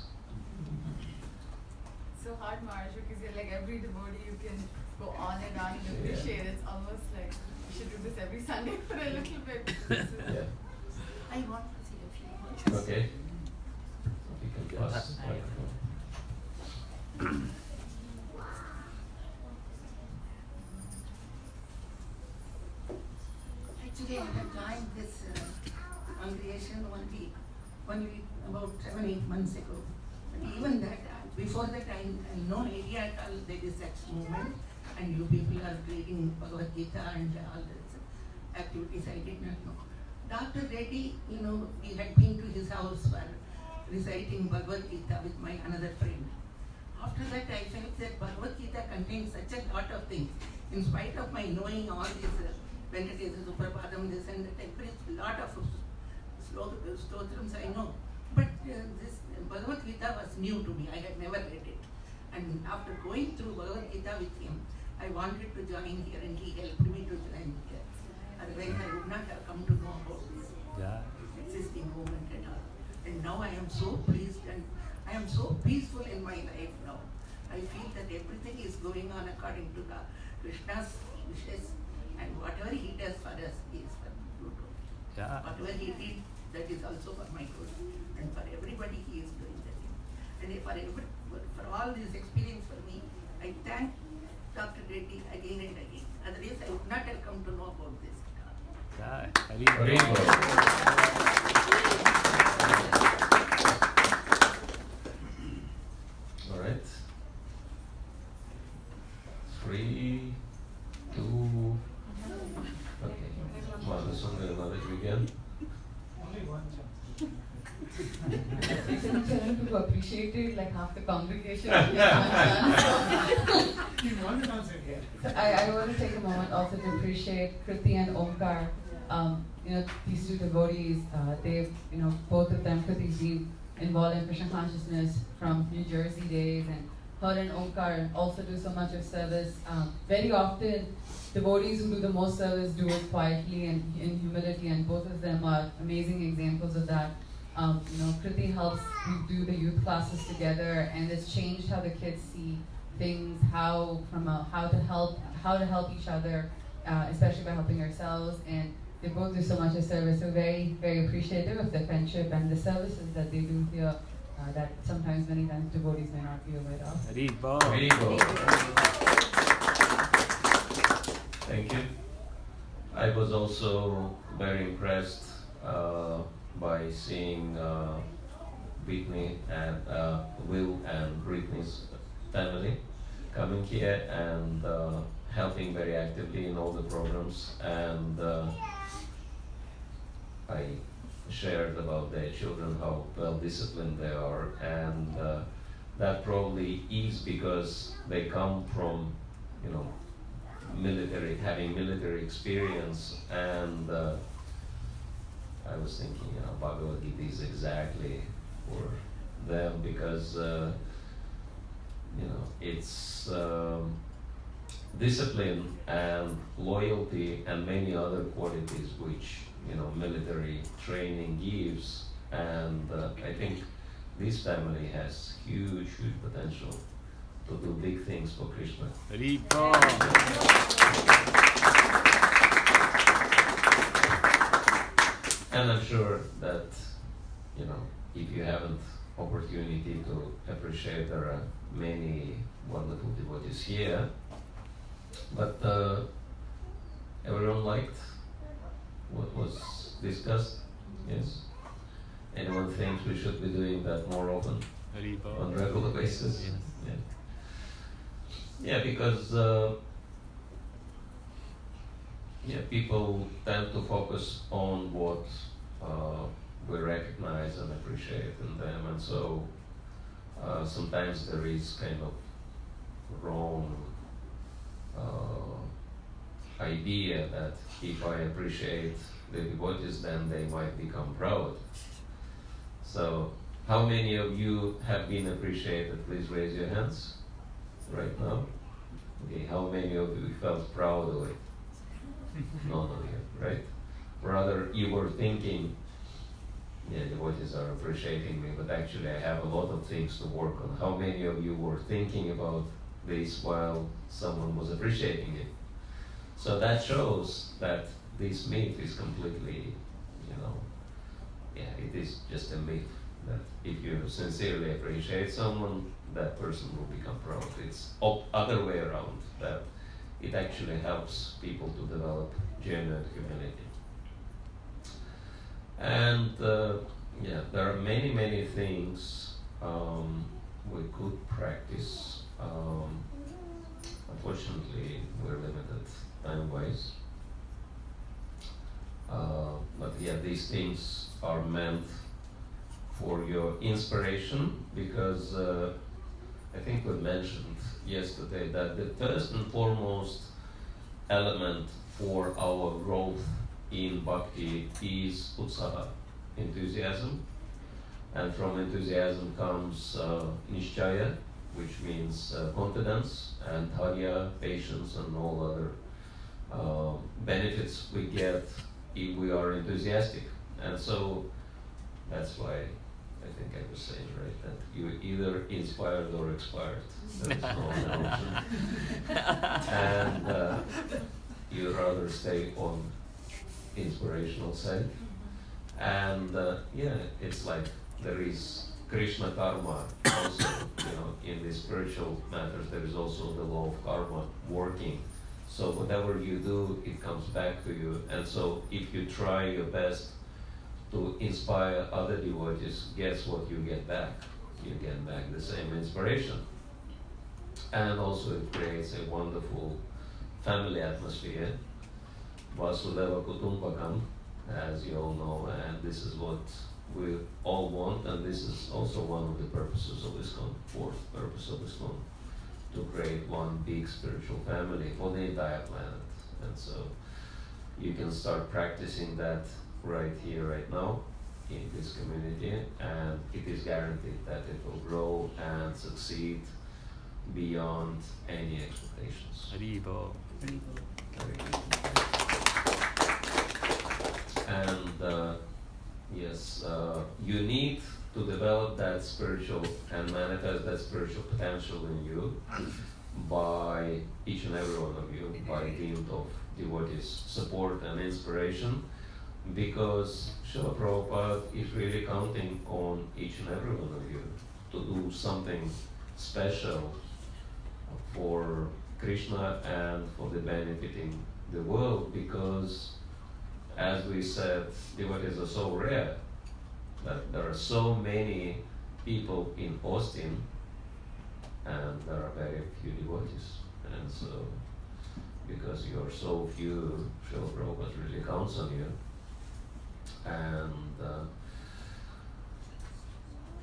So hard, Maharaj, because you're like every devotee you can go on and appreciate. It's almost like you should do this every Sunday for a little bit. Yeah. I want to see a few words. Okay. You can pass the microphone. Actually, I have joined this congregation one week, about 7-8 months ago. But even that, before that, I had no idea at all there is such movement, and you people are reading Bhagavad Gita and all these activities. I did not know. Dr. Reddy, we had been to his house for reciting Bhagavad Gita with my another friend. After that, I felt that Bhagavad Gita contains such a lot of things. In spite of my knowing all these Venkatesa Suprapadam, this and that, I preached a lot of stotrams I know. But this Bhagavad Gita was new to me. I had never read it. And after going through Bhagavad Gita with him, I wanted to join here, and he helped me to join here. Otherwise, I would not have come to know about this existing movement and all. And now I am so pleased, and I am so peaceful in my life now. I feel that everything is going on according to the Krishna's wishes, and whatever he does for us, he is for good. Whatever he did, that is also for my good. And for everybody, he is doing that. And for all this experience for me, I I thank Dr. Reddy again and again. Otherwise, I would not have come to know about this. Very good. All right. 3, 2. Okay. Mother Sunday, another weekend. Only one chance. People appreciated like half the congregation. You want to answer here. So I want to take a moment also to appreciate Kriti and Omkar. These two devotees, they've, both of them, Kriti's been involved in Krishna consciousness from New Jersey days, and her and Omkar also do so much of service. Very often, devotees who do the most service do it quietly and in humility, and both of them are amazing examples of that. Kriti helps, we do the youth classes together, and it's changed how the kids see things, how to help each other, especially by helping ourselves. And they both do so much of service. So very, very appreciative of the friendship and the services that they do here. That sometimes, many times, devotees may not be aware of. Very good. Thank you. I was also very impressed by seeing Whitney and Will and Britney's family coming here and helping very actively in all the programs. And I shared about their children, how well disciplined they are, and that probably is because they come from, having military experience, and I was thinking, Bhagavad Gita is exactly for them because, it's discipline and loyalty and many other qualities which, military training gives. And I think this family has huge, huge potential to do big things for Krishna. And I'm sure that, if you haven't opportunity to appreciate, there are many wonderful devotees here. But everyone liked what was discussed? Yes? Anyone thinks we should be doing that more often? On a regular basis? Yes. Yeah, because people tend to focus on what we recognize and appreciate in them, and so sometimes there is kind of wrong idea that if I appreciate the devotees, then they might become proud. So, how many of you have been appreciated? Please raise your hands right now. Okay, how many of you felt proud of it? None of you, right? Rather, you were thinking, devotees are appreciating me, but actually I have a lot of things to work on. How many of you were thinking about this while someone was appreciating it? So that shows that this myth is completely, it is just a myth that if you sincerely appreciate someone, that person will become proud. It's other way around, that it actually helps people to develop genuine humility. And there are many, many things we could practice. Unfortunately, we're limited time-wise. But these things are meant for your inspiration, because I think we mentioned yesterday that the first and foremost element for our growth in Bhakti is utsaha, enthusiasm. And from enthusiasm comes nishchaya, which means confidence, and dharya, patience, and all other benefits we get if we are enthusiastic. And so that's why I think I was saying, right, that you're either inspired or expired. There's no other option. And you'd rather stay on inspirational side. And it's like there is Krishna karma also, in the spiritual matters there is also the law of karma working. So whatever you do, it comes back to you. And so if you try your best to inspire other devotees, guess what you get back? You get back the same inspiration. And also it creates a wonderful family atmosphere. Vasudeva Kutumbakam, as you all know, and this is what we all want, and this is also one of the purposes of ISKCON, fourth purpose of ISKCON, to create one big spiritual family for the entire planet. And so you can start practicing that right here, right now, in this community, and it is guaranteed that it will grow and succeed beyond any expectations. Haribo. And yes, you need to develop that spiritual and manifest that spiritual potential in you by each and every one of you, by dint of devotees' support and inspiration, because Srila Prabhupada is really counting on each and every one of you to do something special for Krishna and for the benefiting the world, because as we said, devotees are so rare that there are so many people in Austin and there are very few devotees. And so, because you are so few, Srila Prabhupada really counts on you. And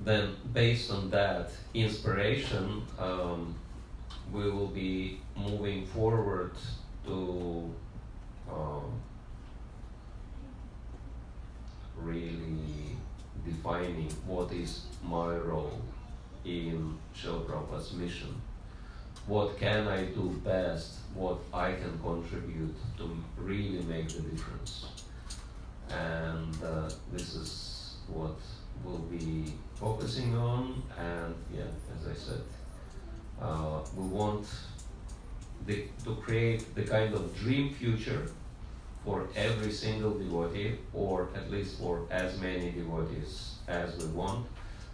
then based on that inspiration, we will be moving forward to really defining what is my role in Srila Prabhupada's mission. What can I do best, what I can contribute to really make the difference. And this is what we'll be focusing on. And yeah, as I said, we want to create the kind of dream future for every single devotee, or at least for as many devotees as we want.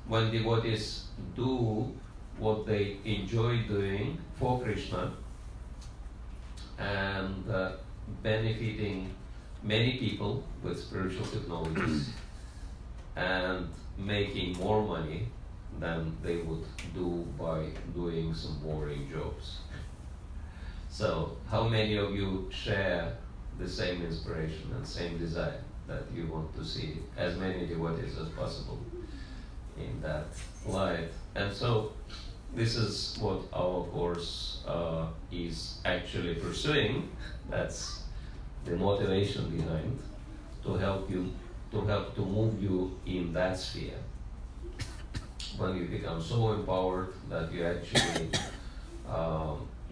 When devotees do what they enjoy doing for Krishna and benefiting many people with spiritual technologies and making more money than they would do by doing some boring jobs. So, how many of you share the same inspiration and same desire that you want to see as many devotees as possible in that light? And so, this is what our course is actually pursuing. That's the motivation behind, to help to move you in that sphere. When you become so empowered that you actually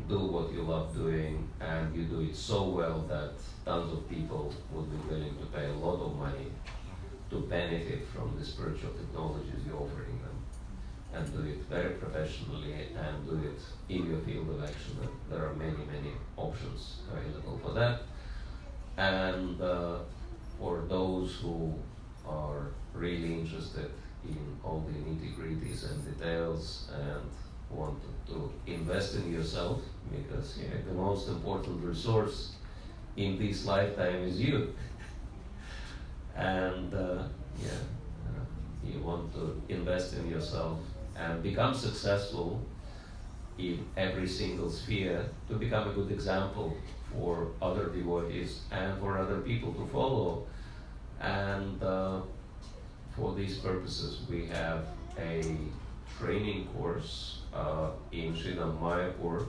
do what you love doing, and you do it so well that tons of people would be willing to pay a lot of money to benefit from the spiritual technologies you're offering them, and do it very professionally and do it in your field of action. And there are many, many options available for that. And for those who are really interested in all the nitty-gritties and details and want to invest in yourself, because the most important resource in this lifetime is you. And you want to invest in yourself and become successful in every single sphere, to become a good example for other devotees and for other people to follow. And for these purposes, we have a training course in Sridham Mayapur,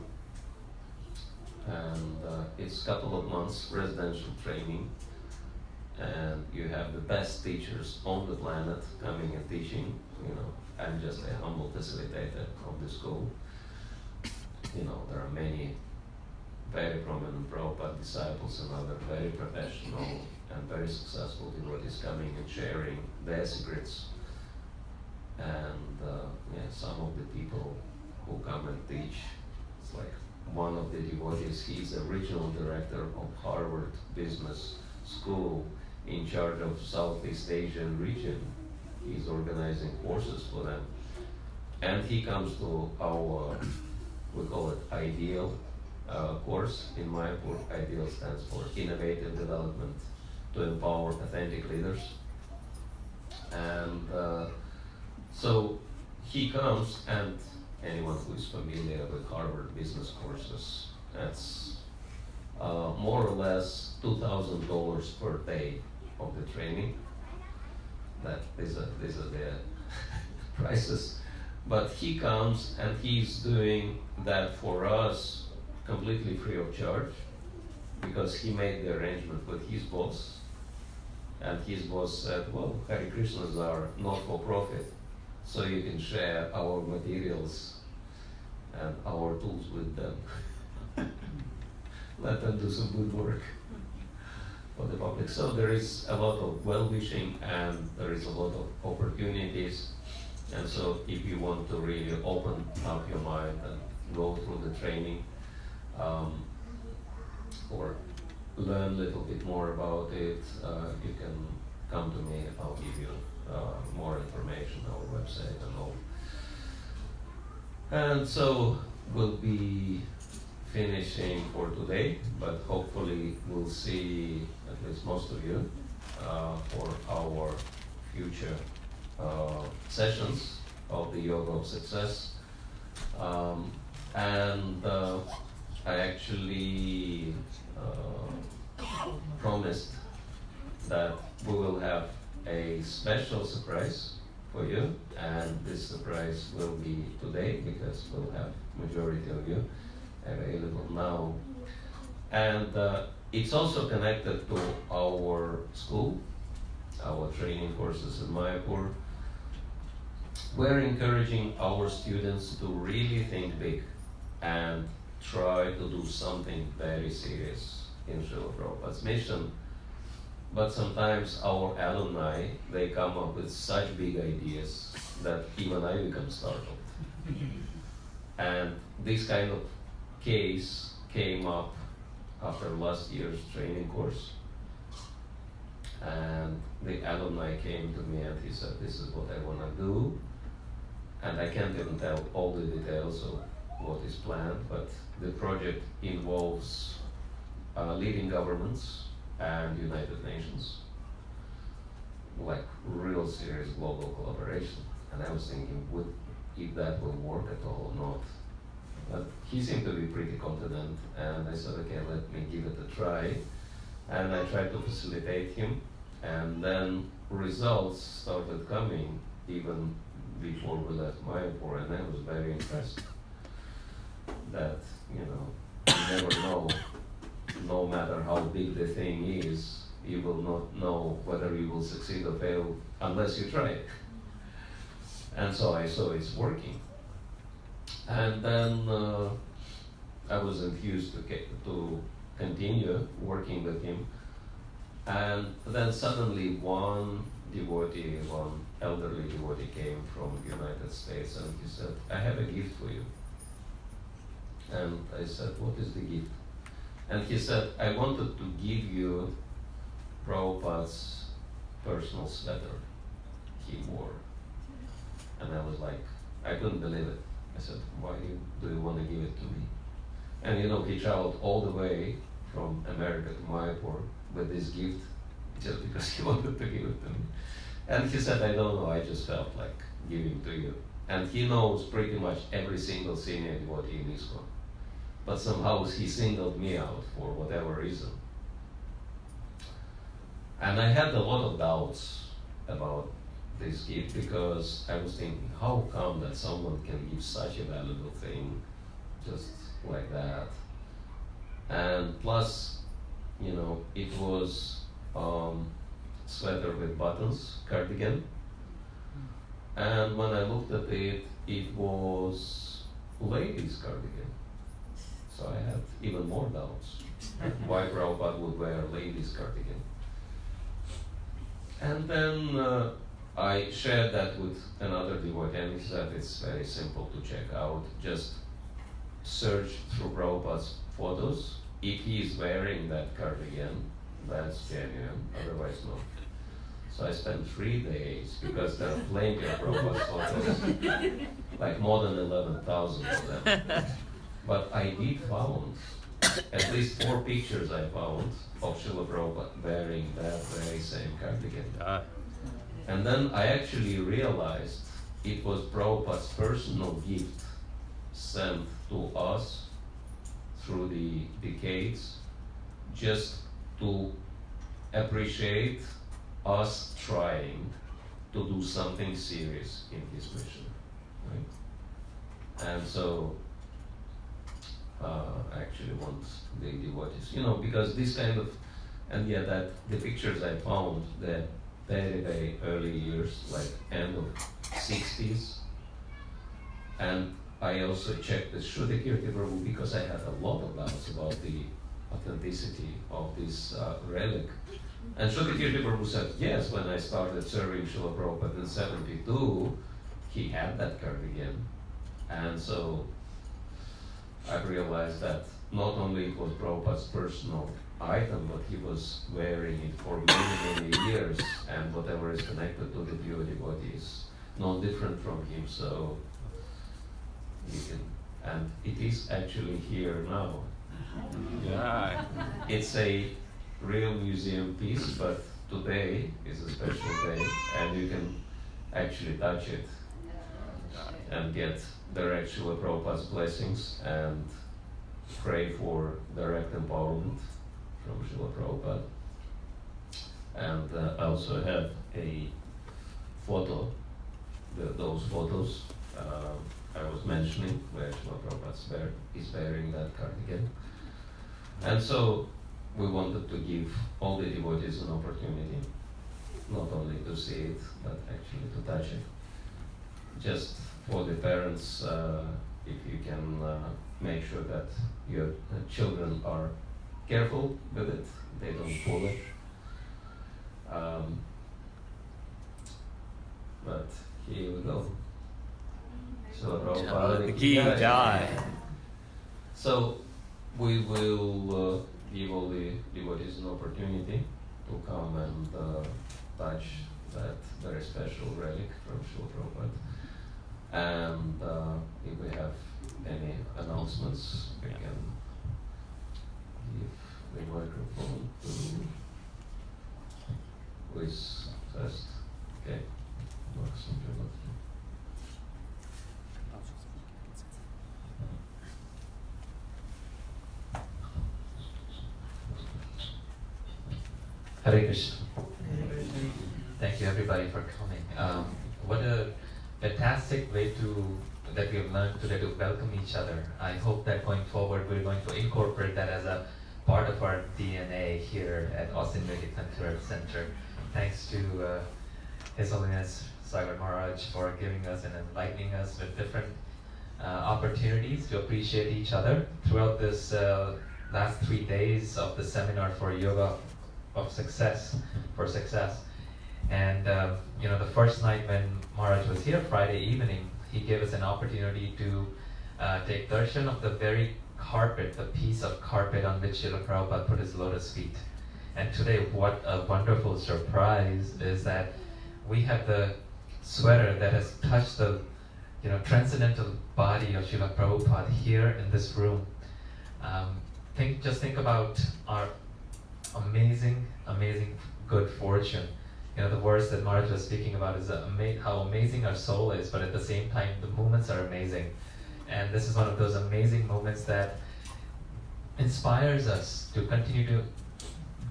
and it's a couple of months residential training, and you have the best teachers on the planet coming and teaching. I'm just a humble facilitator of the school. There are many very prominent Prabhupada disciples and other very professional and very successful devotees coming and sharing their secrets. And some of the people who come and teach, it's like one of the devotees, he's the regional director of Harvard Business School in charge of Southeast Asian region. he's organizing courses for them. And he comes to our, we call it Ideal course in Mayapur. Ideal stands for Innovative Development to Empower Authentic Leaders. And so he comes, and anyone who is familiar with Harvard business courses, that's more or less $2,000 per day of the training. These are the prices. But he comes and he's doing that for us completely free of charge, because he made the arrangement with his boss. And his boss said, well, Hare Krishnas are not for profit, so you can share our materials and our tools with them. Let them do some good work for the public. So there is a lot of well-wishing and there is a lot of opportunities. And so if you want to really open up your mind and go through the training, or learn a little bit more about it, you can come to me. I'll give you more information, our website and all. And so we'll be finishing for today, but hopefully we'll see at least most of you for our future sessions of the Yoga of Success. And I actually promised that we will have a special surprise for you, and this surprise will be today because we'll have majority of you available now. And it's also connected to our school, our training courses in Mayapur. We're encouraging our students to really think big and try to do something very serious in Srila Prabhupada's mission. But sometimes our alumni, they come up with such big ideas that even I become startled. And this kind of case came up after last year's training course. And the alumni came to me and he said, this is what I want to do. And I can't even tell all the details of what is planned, but the project involves leading governments and United Nations, like real serious global collaboration. And I was thinking, if that will work at all or not. But he seemed to be pretty confident, and I said, okay, let me give it a try. And I tried to facilitate him, and then results started coming even before we left Mayapur, and I was very impressed that, you never know, no matter how big the thing is, you will not know whether you will succeed or fail unless you try it. And so I saw it's working. And then I was enthused to continue working with him. And then suddenly one elderly devotee came from the United States, and he said, I have a gift for you. And I said, what is the gift? And he said, I wanted to give you Prabhupada's personal sweater he wore. And I was like, I couldn't believe it. I said, why do you want to give it to me? And he traveled all the way from America to Mayapur with this gift just because he wanted to give it to me. And he said, I don't know, I just felt like giving to you. And he knows pretty much every single senior devotee in ISKCON. But somehow he singled me out for whatever reason. And I had a lot of doubts about this gift because I was thinking, how come that someone can give such a valuable thing just like that? And plus, it was sweater with buttons, cardigan. And when I looked at it, it was ladies' cardigan. So I had even more doubts why Prabhupada would wear a ladies' cardigan. And then I shared that with another devotee, and he said it's very simple to check out. Just search through Prabhupada's photos. If he is wearing that cardigan, that's genuine, otherwise not. So I spent 3 days because there are plenty of Prabhupada's photos, like more than 11,000 of them. But I did found at least 4 pictures I found of Srila Prabhupada wearing that very same cardigan. And then I actually realized it was Prabhupada's personal gift sent to us through the decades, just to appreciate us trying to do something serious in his mission, right? And so I actually want the devotees, because this kind of, and yeah, that the pictures I found, they're very, very early years, like end of 60s. And I also checked with Shruti Kirti Prabhu because I had a lot of doubts about the authenticity of this relic. And Shruti Kirti Prabhu said, yes, when I started serving Srila Prabhupada in 72, he had that cardigan. And so I realized that not only it was Prabhupada's personal item, but he was wearing it for many, many years, and whatever is connected to the pure devotee is not different from him, so you can, and it is actually here now. Yeah. It's a real museum piece, but today is a special day, and you can actually touch it and get direct Srila Prabhupada's blessings and pray for direct empowerment from Srila Prabhupada. And I also have a photo, those photos I was mentioning, where Srila Prabhupada is wearing that cardigan. And so we wanted to give all the devotees an opportunity, not only to see it, but actually to touch it. Just for the parents, if you can make sure that your children are careful with it, they don't pull it. But here we go. So So we will give all the devotees an opportunity to come and touch that very special relic from Srila Prabhupada. And if we have any announcements, we can give the microphone to who is first. Okay. Hare Krishna. Thank you everybody for coming. What a fantastic way that we have learned today to welcome each other. I hope that going forward we're going to incorporate that as a part of our DNA here at Austin Medical Center. Thanks to His Holiness Sagar Maharaja for giving us and enlightening us with different opportunities to appreciate each other throughout this last 3 days of the seminar for yoga of success, for success. And the first night when Maharaj was here, Friday evening, he gave us an opportunity to take darshan of the very carpet, the piece of carpet on which Srila Prabhupada put his lotus feet. And today, what a wonderful surprise is that we have the sweater that has touched the transcendental body of Srila Prabhupada here in this room. Just think about our amazing good fortune. The words that Maharaj was speaking about is how amazing our soul is, but at the same time, the movements are amazing. And this is one of those amazing moments that inspires us to continue to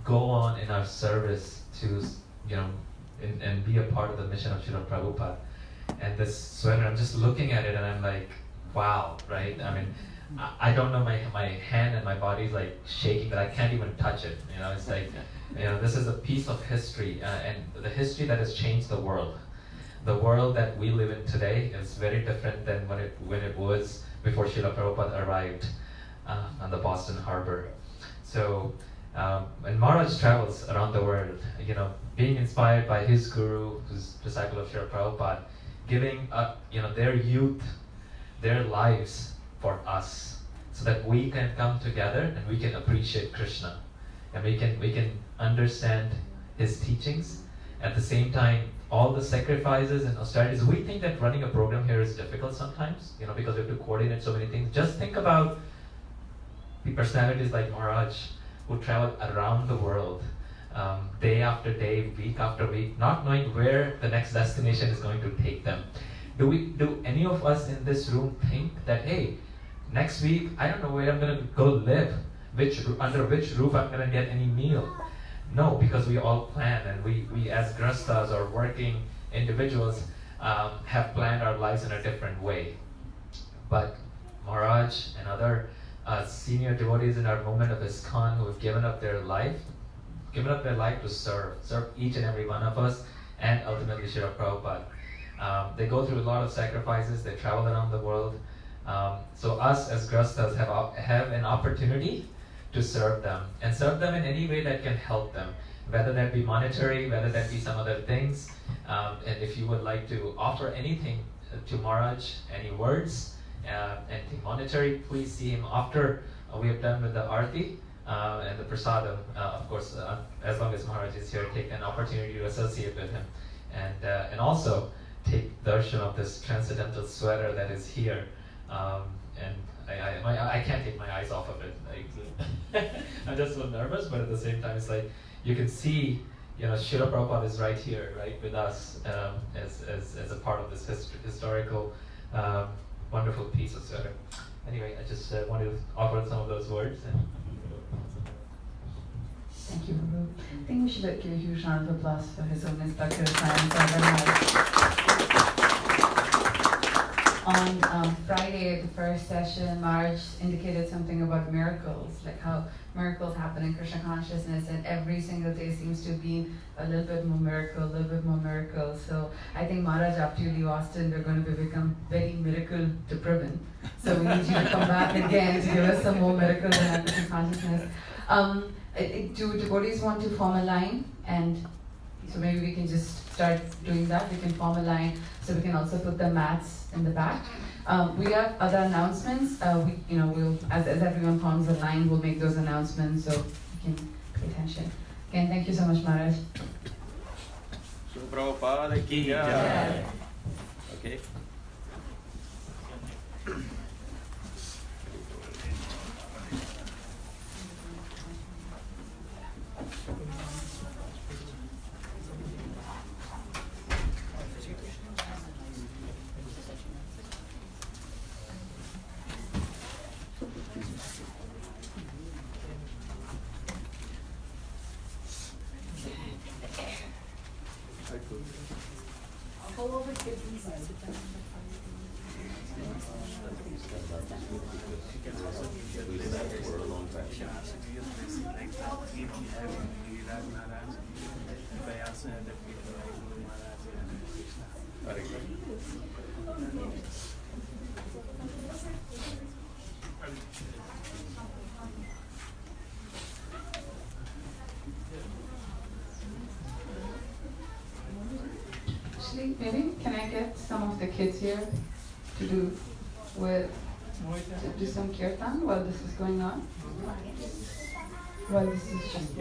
go on in our service to, and be a part of the mission of Srila Prabhupada. And this sweater, I'm just looking at it and I'm like, wow, right? I mean, I don't know, my hand and my body is like shaking, but I can't even touch it. It's like, this is a piece of history, and the history that has changed the world. The world that we live in today is very different than when it was before Srila Prabhupada arrived on the Boston Harbor. So when Maharaj travels around the world, being inspired by his guru, who's disciple of Srila Prabhupada, giving up, their youth, their lives for us, so that we can come together and we can appreciate Krishna, and we can understand his teachings, At the same time, all the sacrifices and austerities, we think that running a program here is difficult sometimes, because we have to coordinate so many things. Just think about the personalities like Maharaj, who travel around the world, day after day, week after week, not knowing where the next destination is going to take them. Do any of us in this room think that, hey, next week, I don't know where I'm going to go live, under which roof I'm going to get any meal? No, because we all plan, and we as grastas or working individuals have planned our lives in a different way. But Maharaj and other senior devotees in our movement of ISKCON who have given up their life to serve each and every one of us, and ultimately Srila Prabhupada. They go through a lot of sacrifices, they travel around the world. So us as grastas have an opportunity to serve them, and serve them in any way that can help them, whether that be monetary, whether that be some other things. And if you would like to offer anything to Maharaj, any words, anything monetary, please see him after we have done with the Arti and the Prasadam. Of course, as long as Maharaj is here, take an opportunity to associate with him, and also take darshan of this transcendental sweater that is here. And I can't take my eyes off of it. I'm just so nervous, but at the same time, it's like you can see, Srila Prabhupada is right here, right with us, as a part of this historical, wonderful piece of sweater. Anyway, I just wanted to offer some of those words. Thank you, Prabhu. I think we should give a huge round of applause for His Holiness Bhakti Rasayana Sagar. On Friday, the first session, Maharaj indicated something about miracles, like how miracles happen in Krishna consciousness, and every single day seems to be a little bit more miracle, a little bit more miracle. So I think Maharaj, after you leave Austin, we're going to become very miracle deprivant. So we need you to come back again to give us some more miracles in our Krishna consciousness. Do devotees want to form a line? And so maybe we can just start doing that. We can form a line, so we can also put the mats in the back. We have other announcements. We'll as everyone forms a line, we'll make those announcements, so you can pay attention. Again, thank you so much, Maharaj. Prabhupada ki jai. Okay. Actually, maybe can I get some of the kids here to do some kirtan while this is going on? While this is just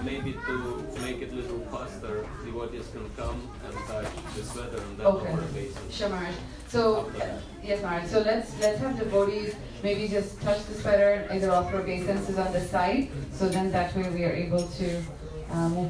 maybe to make it a little faster, devotees can come and touch the sweater and then okay. offer a basin. Sure, Maharaj. So yes, Maharaj. So let's have devotees maybe just touch the sweater, either offer obeisances on the side, so then that way we are able to move